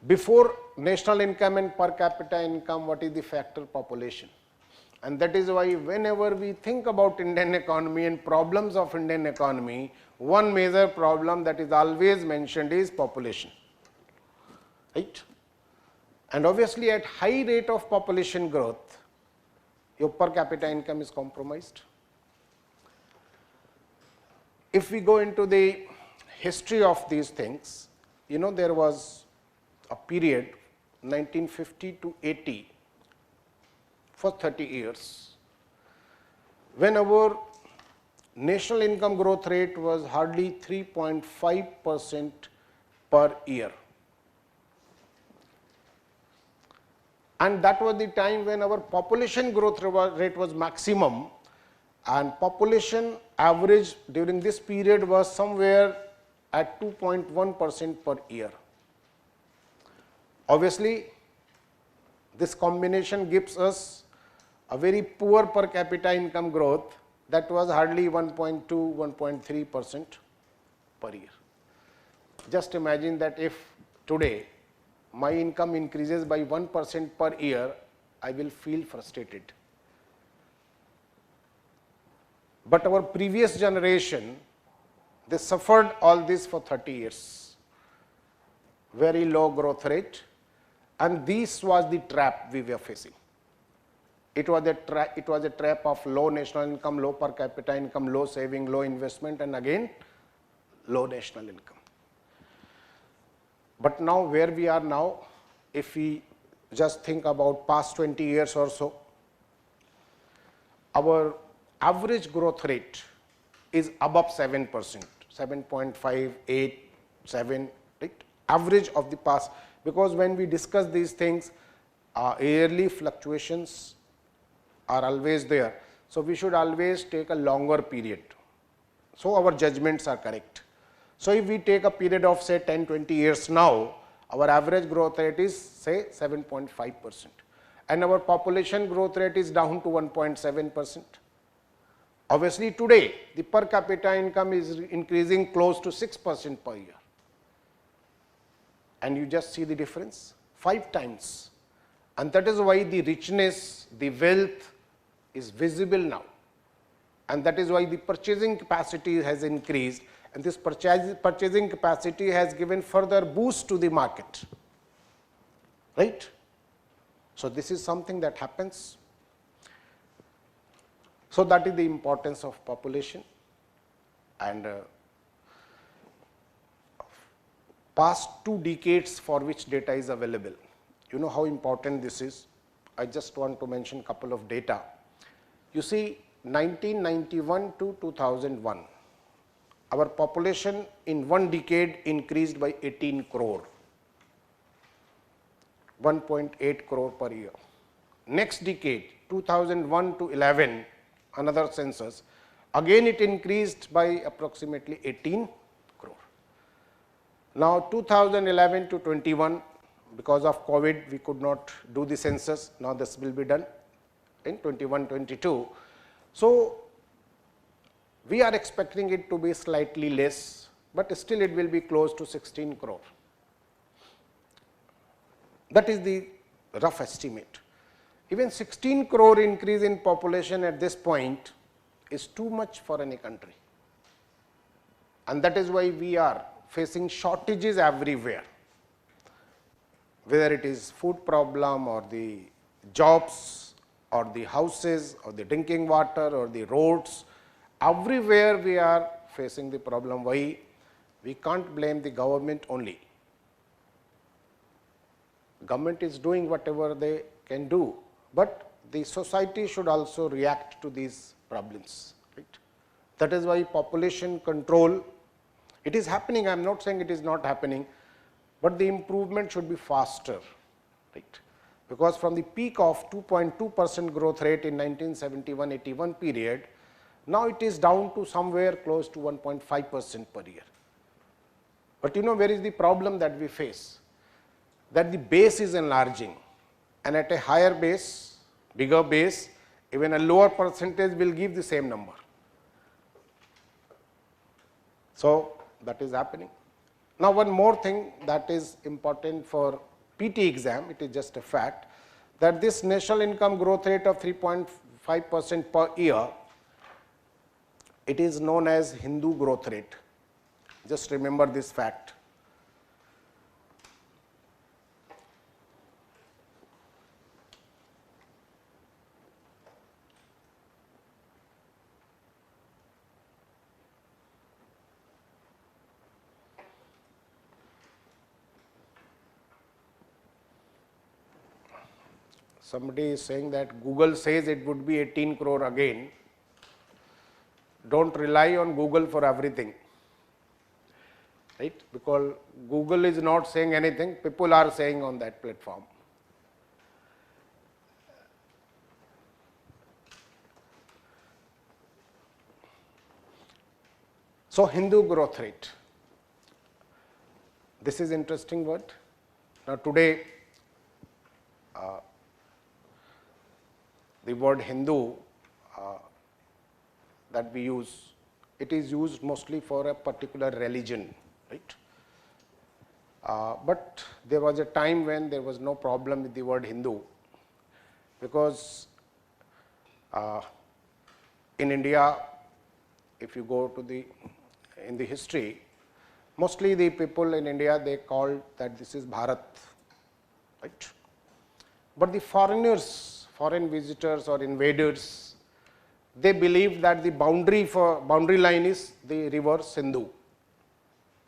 Before national income and per capita income, what is the factor? Population. And that is why whenever we think about Indian economy and problems of Indian economy, one major problem that is always mentioned is population, right? And obviously at high rate of population growth, your per capita income is compromised. If we go into the history of these things, you know, there was a period 1950 to 80 for 30 years when our national income growth rate was hardly 3.5% per year. And that was the time when our population growth rate was maximum, and population average during this period was somewhere at 2.1% per year. Obviously, this combination gives us a very poor per capita income growth that was hardly 1.2, 1.3% per year. Just imagine that if today my income increases by 1% per year, I will feel frustrated. But our previous generation, they suffered all this for 30 years, very low growth rate, and this was the trap we were facing. It was a trap of low national income, low per capita income, low saving, low investment, and again low national income. But now where we are now, if we just think about past 20 years or so, our average growth rate is above 7%, 7.5, 8, 7, right? Average of the past, because when we discuss these things, yearly fluctuations are always there. So we should always take a longer period, so our judgments are correct. So if we take a period of say 10, 20 years now, our average growth rate is say 7.5%, and our population growth rate is down to 1.7%. Obviously today the per capita income is increasing close to 6% per year, and you just see the difference, 5 times. And that is why the richness, the wealth is visible now, and that is why the purchasing capacity has increased, and this purchasing capacity has given further boost to the market, right? So this is something that happens. So that is the importance of population. And past 2 decades for which data is available, you know how important this is. I just want to mention a couple of data. You see, 1991 to 2001, our population in 1 decade increased by 18 crore. 1.8 crore per year. Next decade, 2001 to 11, another census, again it increased by approximately 18 crore. Now 2011 to 21, because of COVID, we could not do the census. Now this will be done in 21-22. So we are expecting it to be slightly less, but still it will be close to 16 crore. That is the rough estimate. Even 16 crore increase in population at this point is too much for any country. And that is why we are facing shortages everywhere, whether it is food problem or the jobs or the houses or the drinking water or the roads. Everywhere we are facing the problem. Why? We can't blame the government only. Government is doing whatever they can do, but the society should also react to these problems. Right? That is why population control, it is happening. I am not saying it is not happening, but the improvement should be faster. Right? Because from the peak of 2.2% growth rate in 1971-81 period, now it is down to somewhere close to 1.5% per year. But you know where is the problem that we face? That the base is enlarging, and at a higher base, bigger base, even a lower percentage will give the same number. So that is happening. Now one more thing that is important for PT exam, it is just a fact, that this national income growth rate of 3.5% per year, it is known as Hindu growth rate. Just remember this fact. Somebody is saying that Google says it would be 18 crore again. Don't rely on Google for everything, right? Because Google is not saying anything, people are saying on that platform. So Hindu growth rate, this is interesting word. Now today, the word Hindu that we use, it is used mostly for a particular religion, right? But there was a time when there was no problem with the word Hindu, because in India, if you go to in the history, mostly the people in India, they called that this is Bharat, right? But the foreigners, foreign visitors or invaders, they believed that the boundary line is the river Sindhu,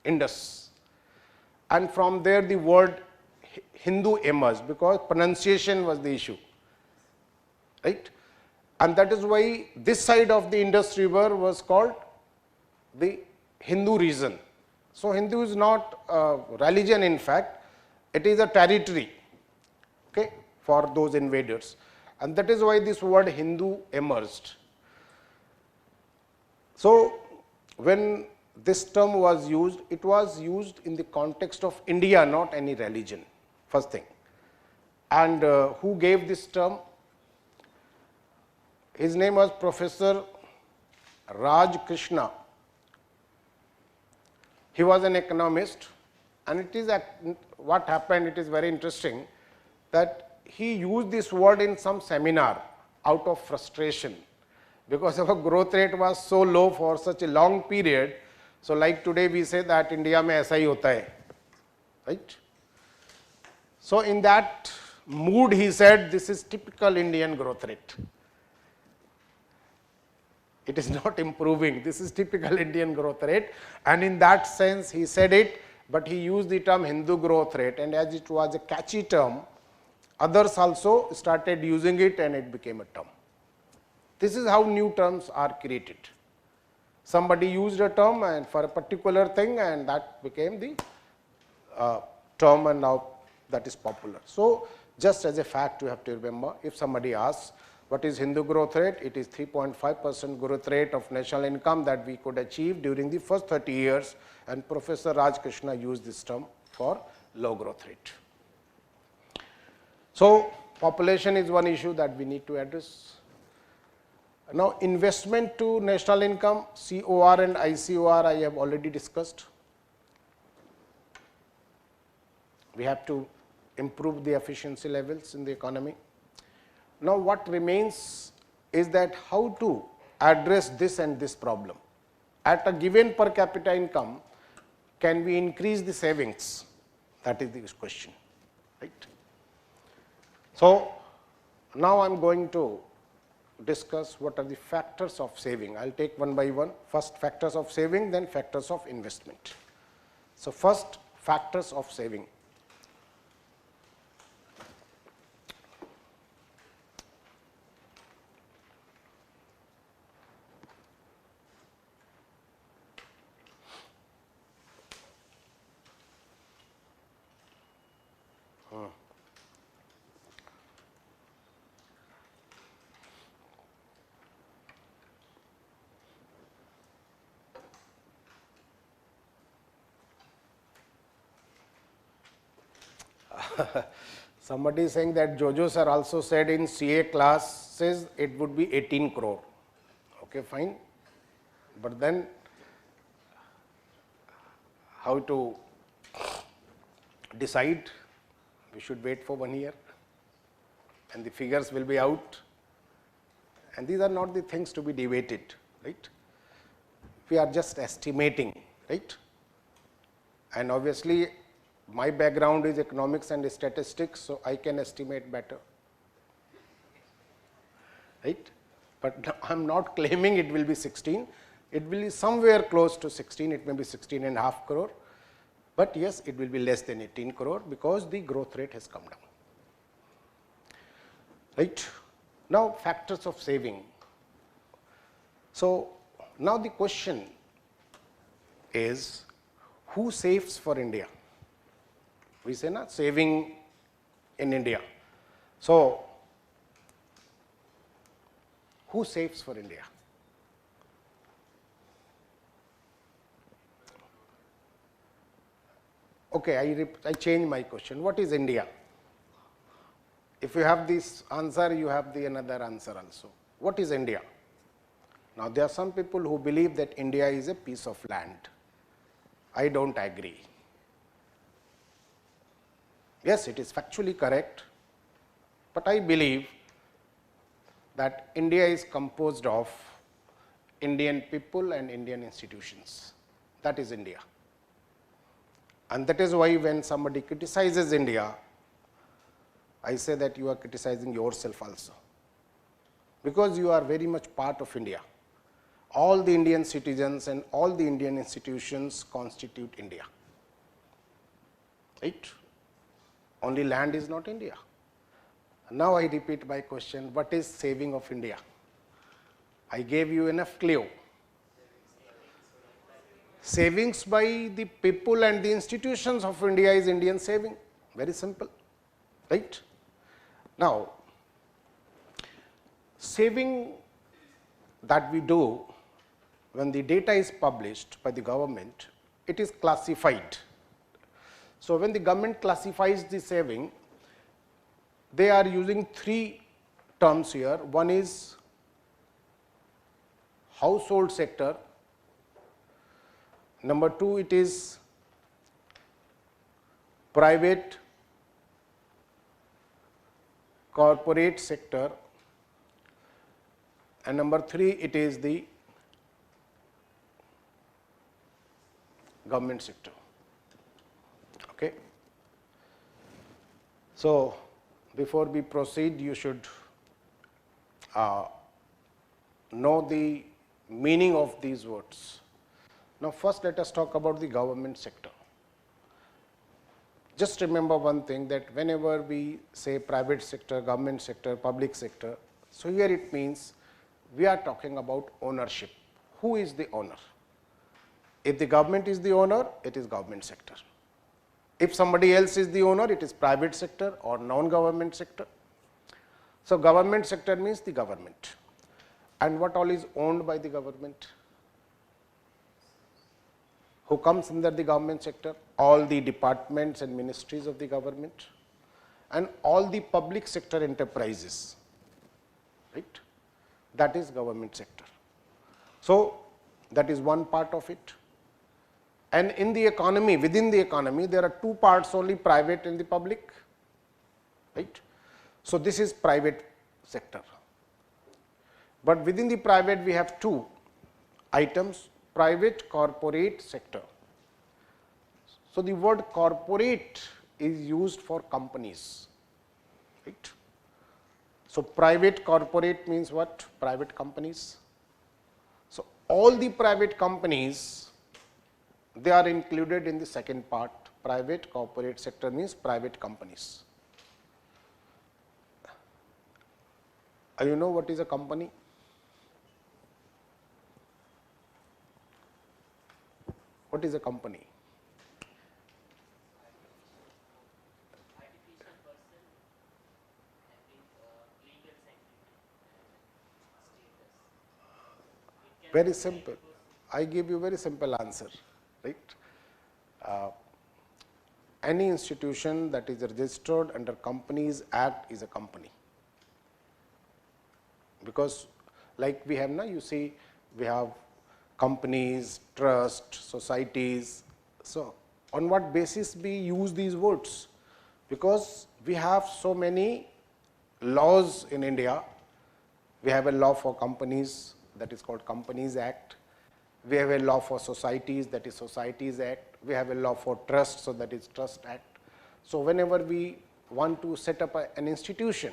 Indus, and from there the word Hindu emerged, because pronunciation was the issue, right? And that is why this side of the Indus river was called the Hindu region. So Hindu is not a religion, in fact, it is a territory, okay, for those invaders, and that is why this word Hindu emerged. So when this term was used, it was used in the context of India, not any religion, first thing. And who gave this term? His name was Professor Raj Krishna. He was an economist, and it is what happened, it is very interesting, that he used this word in some seminar out of frustration, because our growth rate was so low for such a long period. So like today we say that India mein aisa hi hota hai, right? So in that mood he said, this is typical Indian growth rate. It is not improving, this is typical Indian growth rate, and in that sense he said it, but he used the term Hindu growth rate, and as it was a catchy term, others also started using it and it became a term. This is how new terms are created. Somebody used a term and for a particular thing, and that became the term, and now that is popular. So, just as a fact you have to remember, if somebody asks what is Hindu growth rate, it is 3.5% growth rate of national income that we could achieve during the first 30 years, and Professor Raj Krishna used this term for low growth rate. So, population is one issue that we need to address. Now, investment to national income, COR and ICOR I have already discussed. We have to improve the efficiency levels in the economy. Now, what remains is that how to address this and this problem. At a given per capita income, can we increase the savings? That is the question, right? So, now I am going to discuss what are the factors of saving. I will take one by one. First, factors of saving, then factors of investment. So, first, factors of saving. Somebody is saying that Jojo sir also said in CA classes it would be 18 crore. Okay, fine. But then how to decide? We should wait for 1 year and the figures will be out, and these are not the things to be debated, right? We are just estimating, right? And obviously my background is economics and statistics, so I can estimate better, right? But I am not claiming it will be 16, it will be somewhere close to 16, it may be 16.5 crore, but yes, it will be less than 18 crore because the growth rate has come down, right? Now, factors of saving. So, now the question is, who saves for India? We say na, saving in India. So, who saves for India? Okay, I change my question. What is India? If you have this answer, you have the another answer also. What is India? Now, there are some people who believe that India is a piece of land. I do not agree. Yes, it is factually correct, but I believe that India is composed of Indian people and Indian institutions. That is India. And that is why when somebody criticizes India, I say that you are criticizing yourself also, because you are very much part of India. All the Indian citizens and all the Indian institutions constitute India, right? Only land is not India. Now, I repeat my question, what is saving of India? I gave you enough clue. Savings by the people and the institutions of India is Indian saving, very simple, right? Now, saving that we do when the data is published by the government, it is classified. So, when the government classifies the saving, they are using 3 terms here. One is household sector, number 2 it is private corporate sector, and number 3 it is the government sector. Okay. So, before we proceed, you should know the meaning of these words. Now, first let us talk about the government sector. Just remember one thing, that whenever we say private sector, government sector, public sector, so here it means we are talking about ownership. Who is the owner? If the government is the owner, it is government sector. If somebody else is the owner, it is private sector or non-government sector. So, government sector means the government. And what all is owned by the government? Who comes under the government sector? All the departments and ministries of the government and all the public sector enterprises, right? That is government sector. So, that is one part of it. And in the economy, within the economy, there are two parts only, private and the public, right. So, this is private sector, but within the private we have two items, private corporate sector. So, the word corporate is used for companies, right. So, private corporate means what? Private companies. So, all the private companies, they are included in the second part. Private corporate sector means private companies. You know what is a company? What is a company? Very simple. I give you very simple answer, right. Any institution that is registered under Companies Act is a company, because like we have now, you see we have companies, trust, societies. So, on what basis we use these words? Because we have so many laws in India. We have a law for companies, that is called Companies Act. We have a law for societies, that is Societies Act. We have a law for trust, so that is Trust Act. So, whenever we want to set up an institution,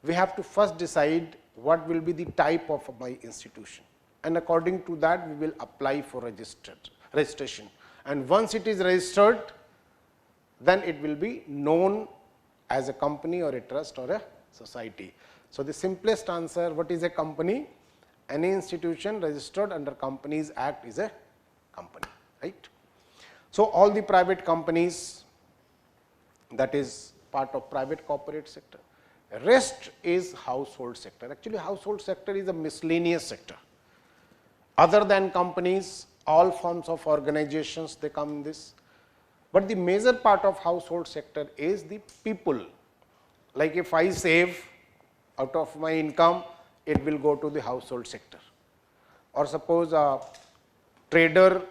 we have to first decide what will be the type of my institution, and according to that we will apply for registration, and once it is registered, then it will be known as a company or a trust or a society. So, the simplest answer, what is a company? Any institution registered under Companies Act is a company, right. So, all the private companies, that is part of private corporate sector. Rest is household sector. Actually, household sector is a miscellaneous sector. Other than companies, all forms of organizations, they come in this. But the major part of household sector is the people. Like if I save out of my income, it will go to the household sector. Or suppose a trader,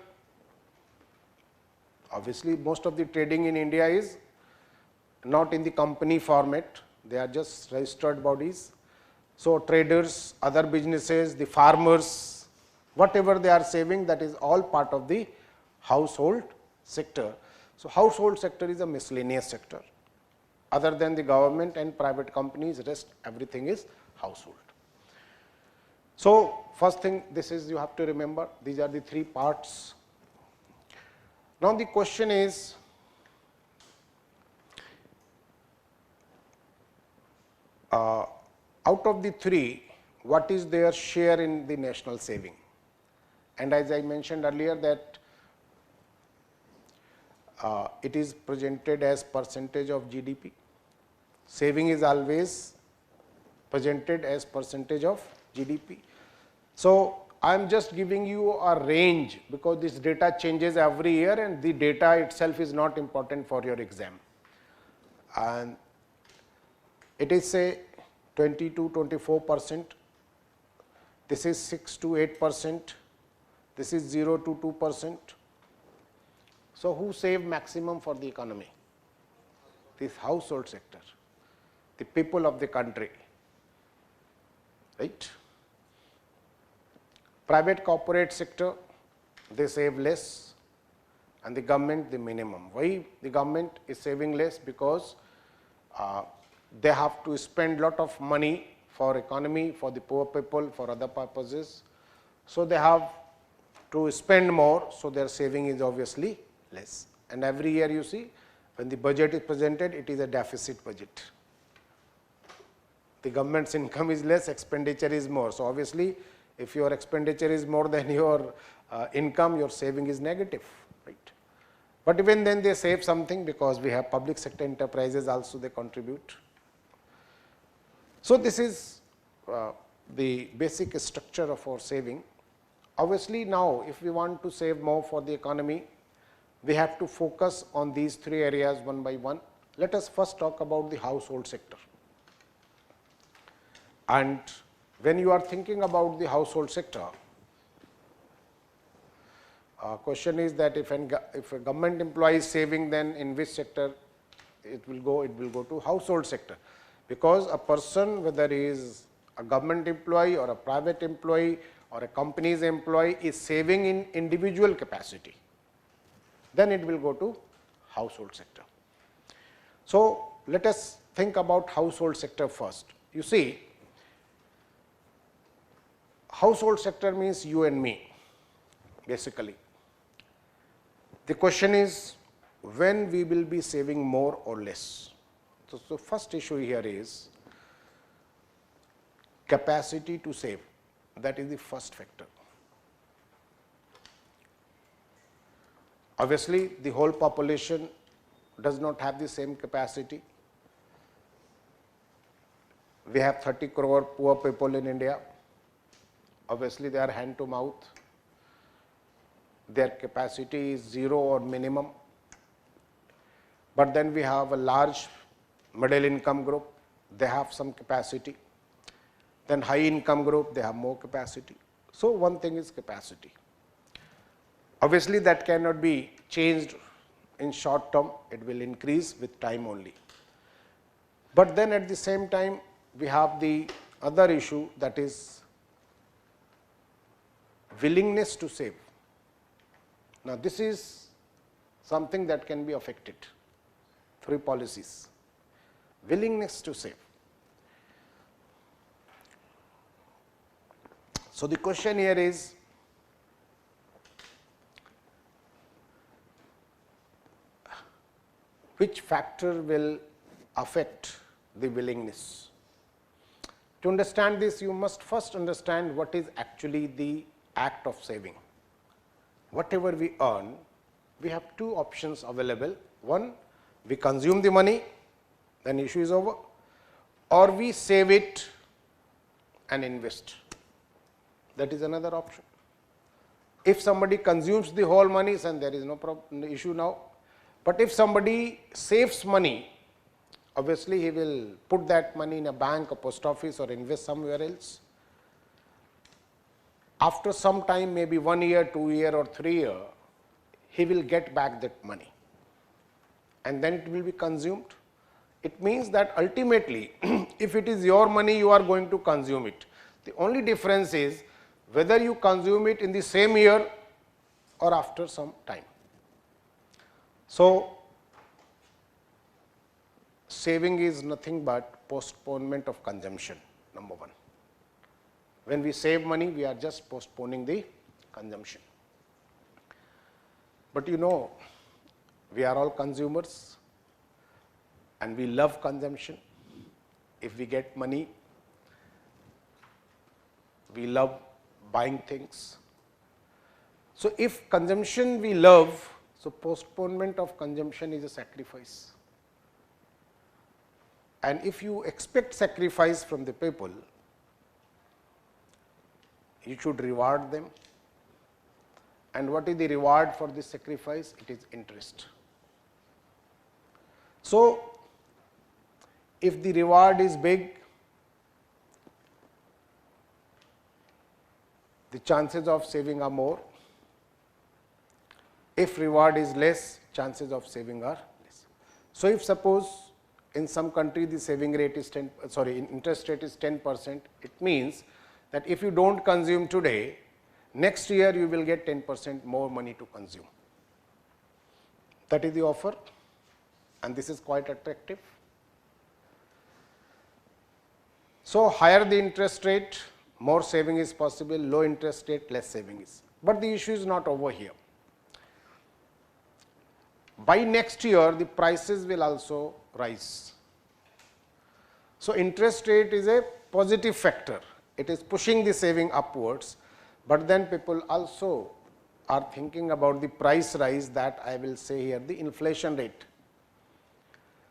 obviously most of the trading in India is not in the company format, they are just registered bodies. So, traders, other businesses, the farmers, whatever they are saving, that is all part of the household sector. So, household sector is a miscellaneous sector. Other than the government and private companies, rest everything is household. So, first thing, this is you have to remember, these are the three parts. Now, the question is, out of the three, what is their share in the national saving? And as I mentioned earlier that it is presented as percentage of GDP. Saving is always presented as percentage of GDP. So, I am just giving you a range, because this data changes every year and the data itself is not important for your exam. And it is say 20 to 24%, this is 6 to 8%, this is 0 to 2%. So, who save maximum for the economy? This household sector, the people of the country, right. Private corporate sector, they save less, and the government the minimum. Why the government is saving less? Because they have to spend lot of money for economy, for the poor people, for other purposes. So, they have to spend more, so their saving is obviously less. And every year you see, when the budget is presented, it is a deficit budget. The government's income is less, expenditure is more. So, obviously, if your expenditure is more than your income, your saving is negative, right. But even then they save something, because we have public sector enterprises also, they contribute. So this is the basic structure of our saving. Obviously now if we want to save more for the economy, we have to focus on these three areas one by one. Let us first talk about the household sector. And when you are thinking about the household sector, question is that if a government employee is saving, then in which sector it will go? It will go to household sector, because a person, whether he is a government employee or a private employee or a company's employee, is saving in individual capacity, then it will go to household sector. So let us think about household sector first. You see, household sector means you and me, basically. The question is when we will be saving more or less. So the first issue here is capacity to save. That is the first factor. Obviously, the whole population does not have the same capacity. We have 30 crore poor people in India. Obviously, they are hand to mouth. Their capacity is zero or minimum. But then we have a large middle income group, they have some capacity. Then high income group, they have more capacity. So one thing is capacity. Obviously, that cannot be changed in short term, it will increase with time only. But then at the same time, we have the other issue, that is willingness to save. Now, this is something that can be affected through policies. Willingness to save. So the question here is, which factor will affect the willingness? To understand this, you must first understand what is actually the act of saving. Whatever we earn, we have two options available. One, we consume the money, then issue is over, or we save it and invest. That is another option. If somebody consumes the whole money, then there is no issue now. But if somebody saves money, obviously he will put that money in a bank, a post office, or invest somewhere else. After some time, maybe 1 year, 2 year or 3 year, he will get back that money and then it will be consumed. It means that ultimately, if it is your money, you are going to consume it. The only difference is whether you consume it in the same year or after some time. So, saving is nothing but postponement of consumption, number one. When we save money, we are just postponing the consumption. But you know, we are all consumers and we love consumption. If we get money, we love buying things. So if consumption we love, so postponement of consumption is a sacrifice. And if you expect sacrifice from the people, you should reward them. And what is the reward for this sacrifice? It is interest. So if the reward is big, the chances of saving are more. If reward is less, chances of saving are less. So if suppose in some country the saving rate is interest rate is 10%, it means that if you don't consume today, next year you will get 10% more money to consume. That is the offer, and this is quite attractive. So higher the interest rate, more saving is possible, low interest rate, less saving is. But the issue is not over here. By next year, the prices will also rise. So interest rate is a positive factor. It is pushing the saving upwards, but then people also are thinking about the price rise, that I will say here the inflation rate.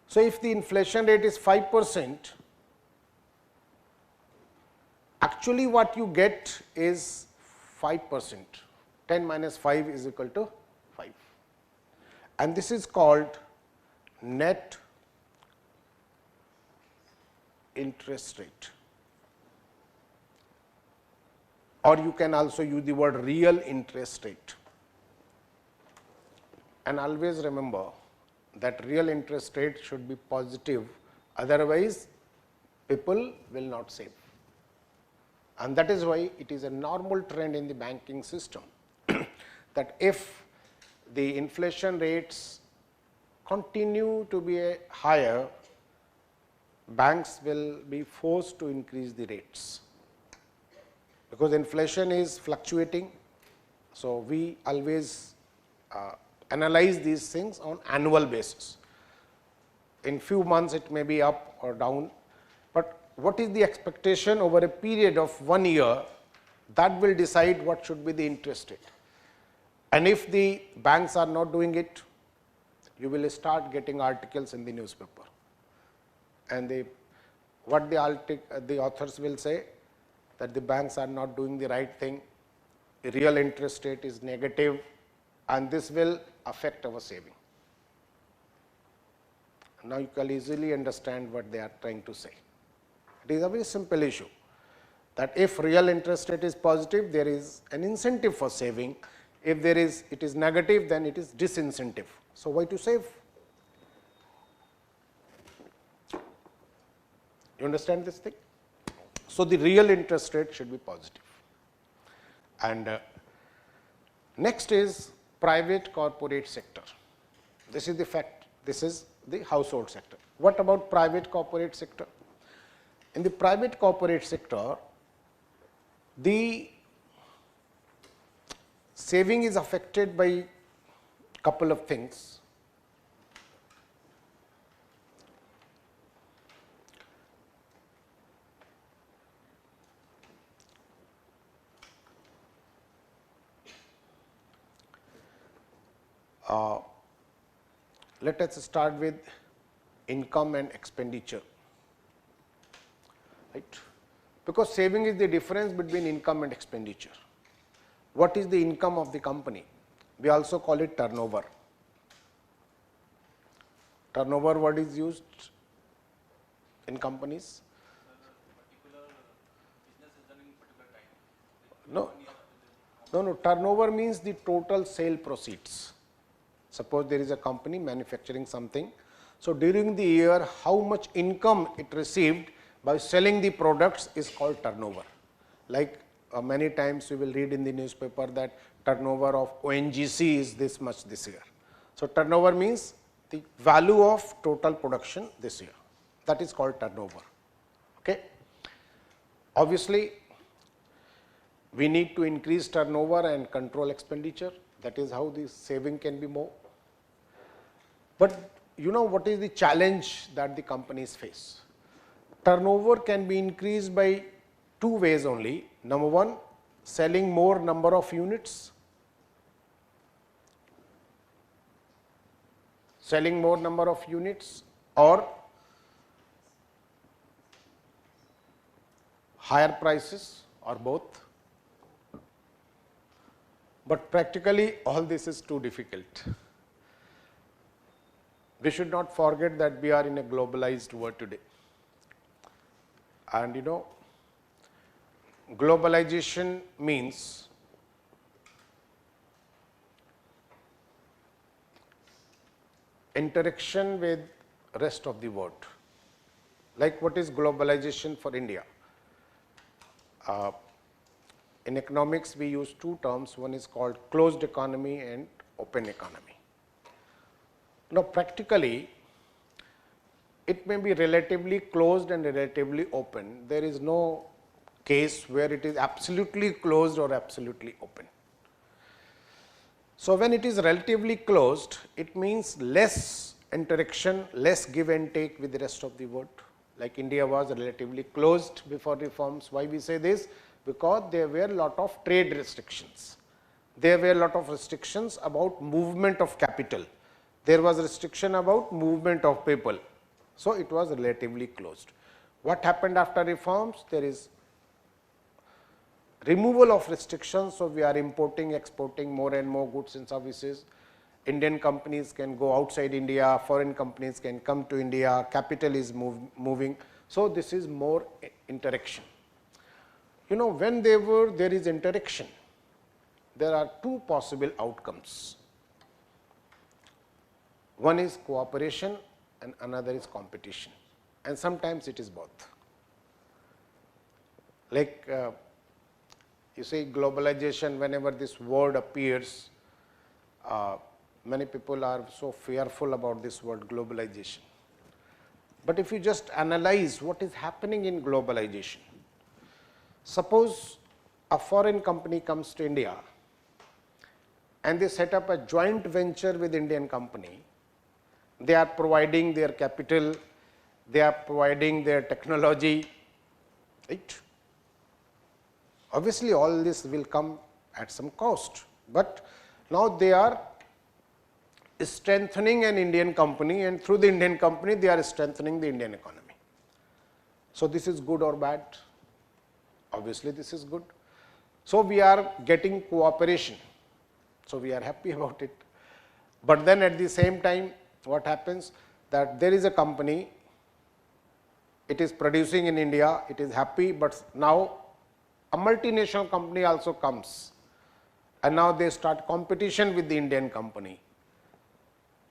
So, if the inflation rate is 5%, actually what you get is 5%, 10 minus 5 is equal to 5, and this is called net interest rate, or you can also use the word real interest rate. And always remember that real interest rate should be positive, otherwise people will not save. And that is why it is a normal trend in the banking system that if the inflation rates continue to be higher, banks will be forced to increase the rates, because inflation is fluctuating. So, we always analyze these things on annual basis. In few months it may be up or down, but what is the expectation over a period of 1 year, that will decide what should be the interest rate. And if the banks are not doing it, you will start getting articles in the newspaper, and what the authors will say, that the banks are not doing the right thing, the real interest rate is negative, and this will affect our saving. Now, you can easily understand what they are trying to say. It is a very simple issue, that if real interest rate is positive, there is an incentive for saving. If it is negative, then it is disincentive. So, why to save? You understand this thing? So, the real interest rate should be positive. And next is private corporate sector. This is the fact, this is the household sector. What about private corporate sector? In the private corporate sector, the saving is affected by couple of things. Let us start with income and expenditure, right? Because saving is the difference between income and expenditure. What is the income of the company? We also call it turnover. Turnover word is used in companies. No, turnover means the total sale proceeds. Suppose there is a company manufacturing something. So, during the year, how much income it received by selling the products is called turnover. Like many times we will read in the newspaper that turnover of ONGC is this much this year. So, turnover means the value of total production this year, that is called turnover. Okay. Obviously, we need to increase turnover and control expenditure, that is how the saving can be more. But you know what is the challenge that the companies face? Turnover can be increased by two ways only. Number one, selling more number of units, or higher prices, or both. But practically all this is too difficult. We should not forget that we are in a globalized world today. And you know, globalization means interaction with rest of the world. Like what is globalization for India? In economics, we use two terms. One is called closed economy and open economy. Now, practically, it may be relatively closed and relatively open. There is no case where it is absolutely closed or absolutely open. So, when it is relatively closed, it means less interaction, less give and take with the rest of the world. Like India was relatively closed before reforms. Why we say this? Because there were a lot of trade restrictions. there were a lot of restrictions about movement of capital. There was restriction about movement of people. So, it was relatively closed. What happened after reforms? There is removal of restrictions. So, we are importing, exporting more and more goods and services. Indian companies can go outside India, foreign companies can come to India, capital is moving. So, this is more interaction. You know, when there is interaction, there are two possible outcomes. One is cooperation and another is competition, and sometimes it is both. Like you see globalization, whenever this word appears, many people are so fearful about this word globalization. But if you just analyze what is happening in globalization, suppose a foreign company comes to India and they set up a joint venture with Indian company. They are providing their capital, they are providing their technology, right? Obviously, all this will come at some cost, but now they are strengthening an Indian company, and through the Indian company they are strengthening the Indian economy. So, this is good or bad? Obviously, this is good. So, we are getting cooperation. So, we are happy about it. But then at the same time, what happens that there is a company, it is producing in India, it is happy, but now a multinational company also comes and now they start competition with the Indian company.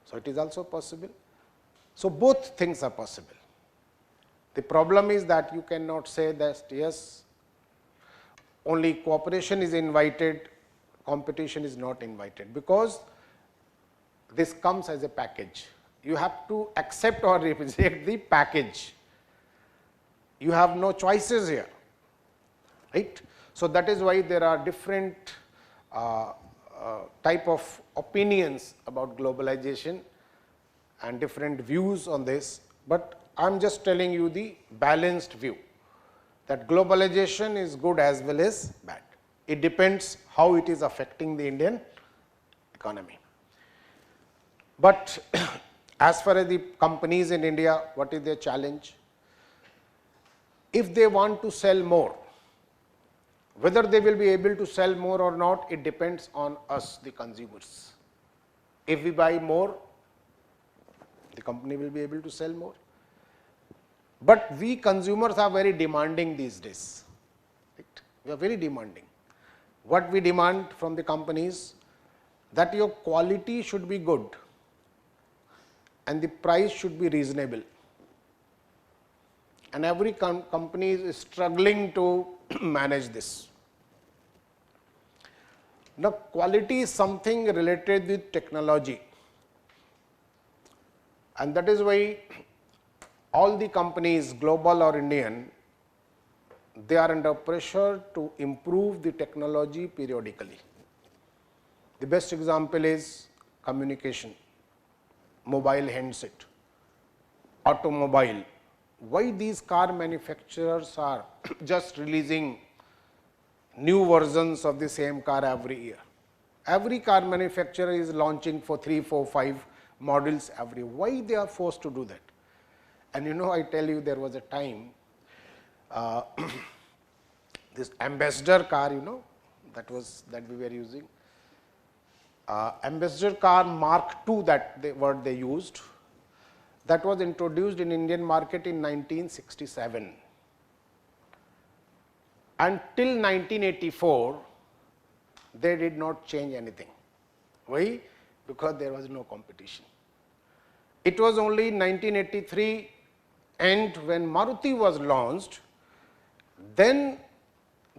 So, it is also possible. So, both things are possible. The problem is that you cannot say that yes, only cooperation is invited, competition is not invited, because this comes as a package. You have to accept or reject the package. You have no choices here, right. So, that is why there are different type of opinions about globalization and different views on this, but I am just telling you the balanced view that globalization is good as well as bad. It depends how it is affecting the Indian economy. But as far as the companies in India, what is their challenge? If they want to sell more, whether they will be able to sell more or not, it depends on us, the consumers. If we buy more, the company will be able to sell more. But we consumers are very demanding these days. Right? We are very demanding. What we demand from the companies, that your quality should be good and the price should be reasonable. And every company is struggling to manage this. Now, quality is something related with technology, and that is why all the companies, global or Indian, they are under pressure to improve the technology periodically. The best example is communication, mobile handset, automobile. Why these car manufacturers are just releasing new versions of the same car every year? Every car manufacturer is launching for 3, 4, 5 models every year. Why they are forced to do that? And you know, I tell you, there was a time, this Ambassador car, you know, that we were using, Ambassador car Mark II, that word they used, that was introduced in Indian market in 1967. Until 1984, they did not change anything. Why? Because there was no competition. It was only 1983 and when Maruti was launched, then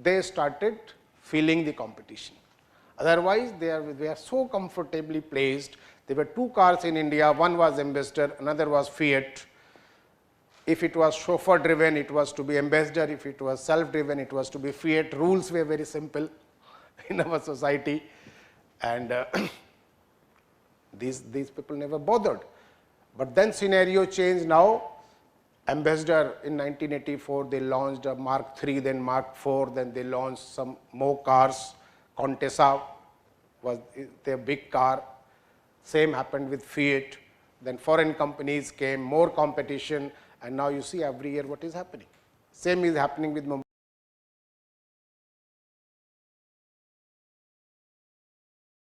they started feeling the competition. Otherwise, they are so comfortably placed. There were 2 cars in India, one was Ambassador, another was Fiat. If it was chauffeur driven, it was to be Ambassador. If it was self driven, it was to be Fiat. Rules were very simple in our society, and these people never bothered. But then scenario changed. Now Ambassador in 1984, they launched a Mark III, then Mark IV, then they launched some more cars, Contessa, was their big car. Same happened with Fiat. Then foreign companies came, more competition, and now you see every year what is happening. Same is happening with Mumbai.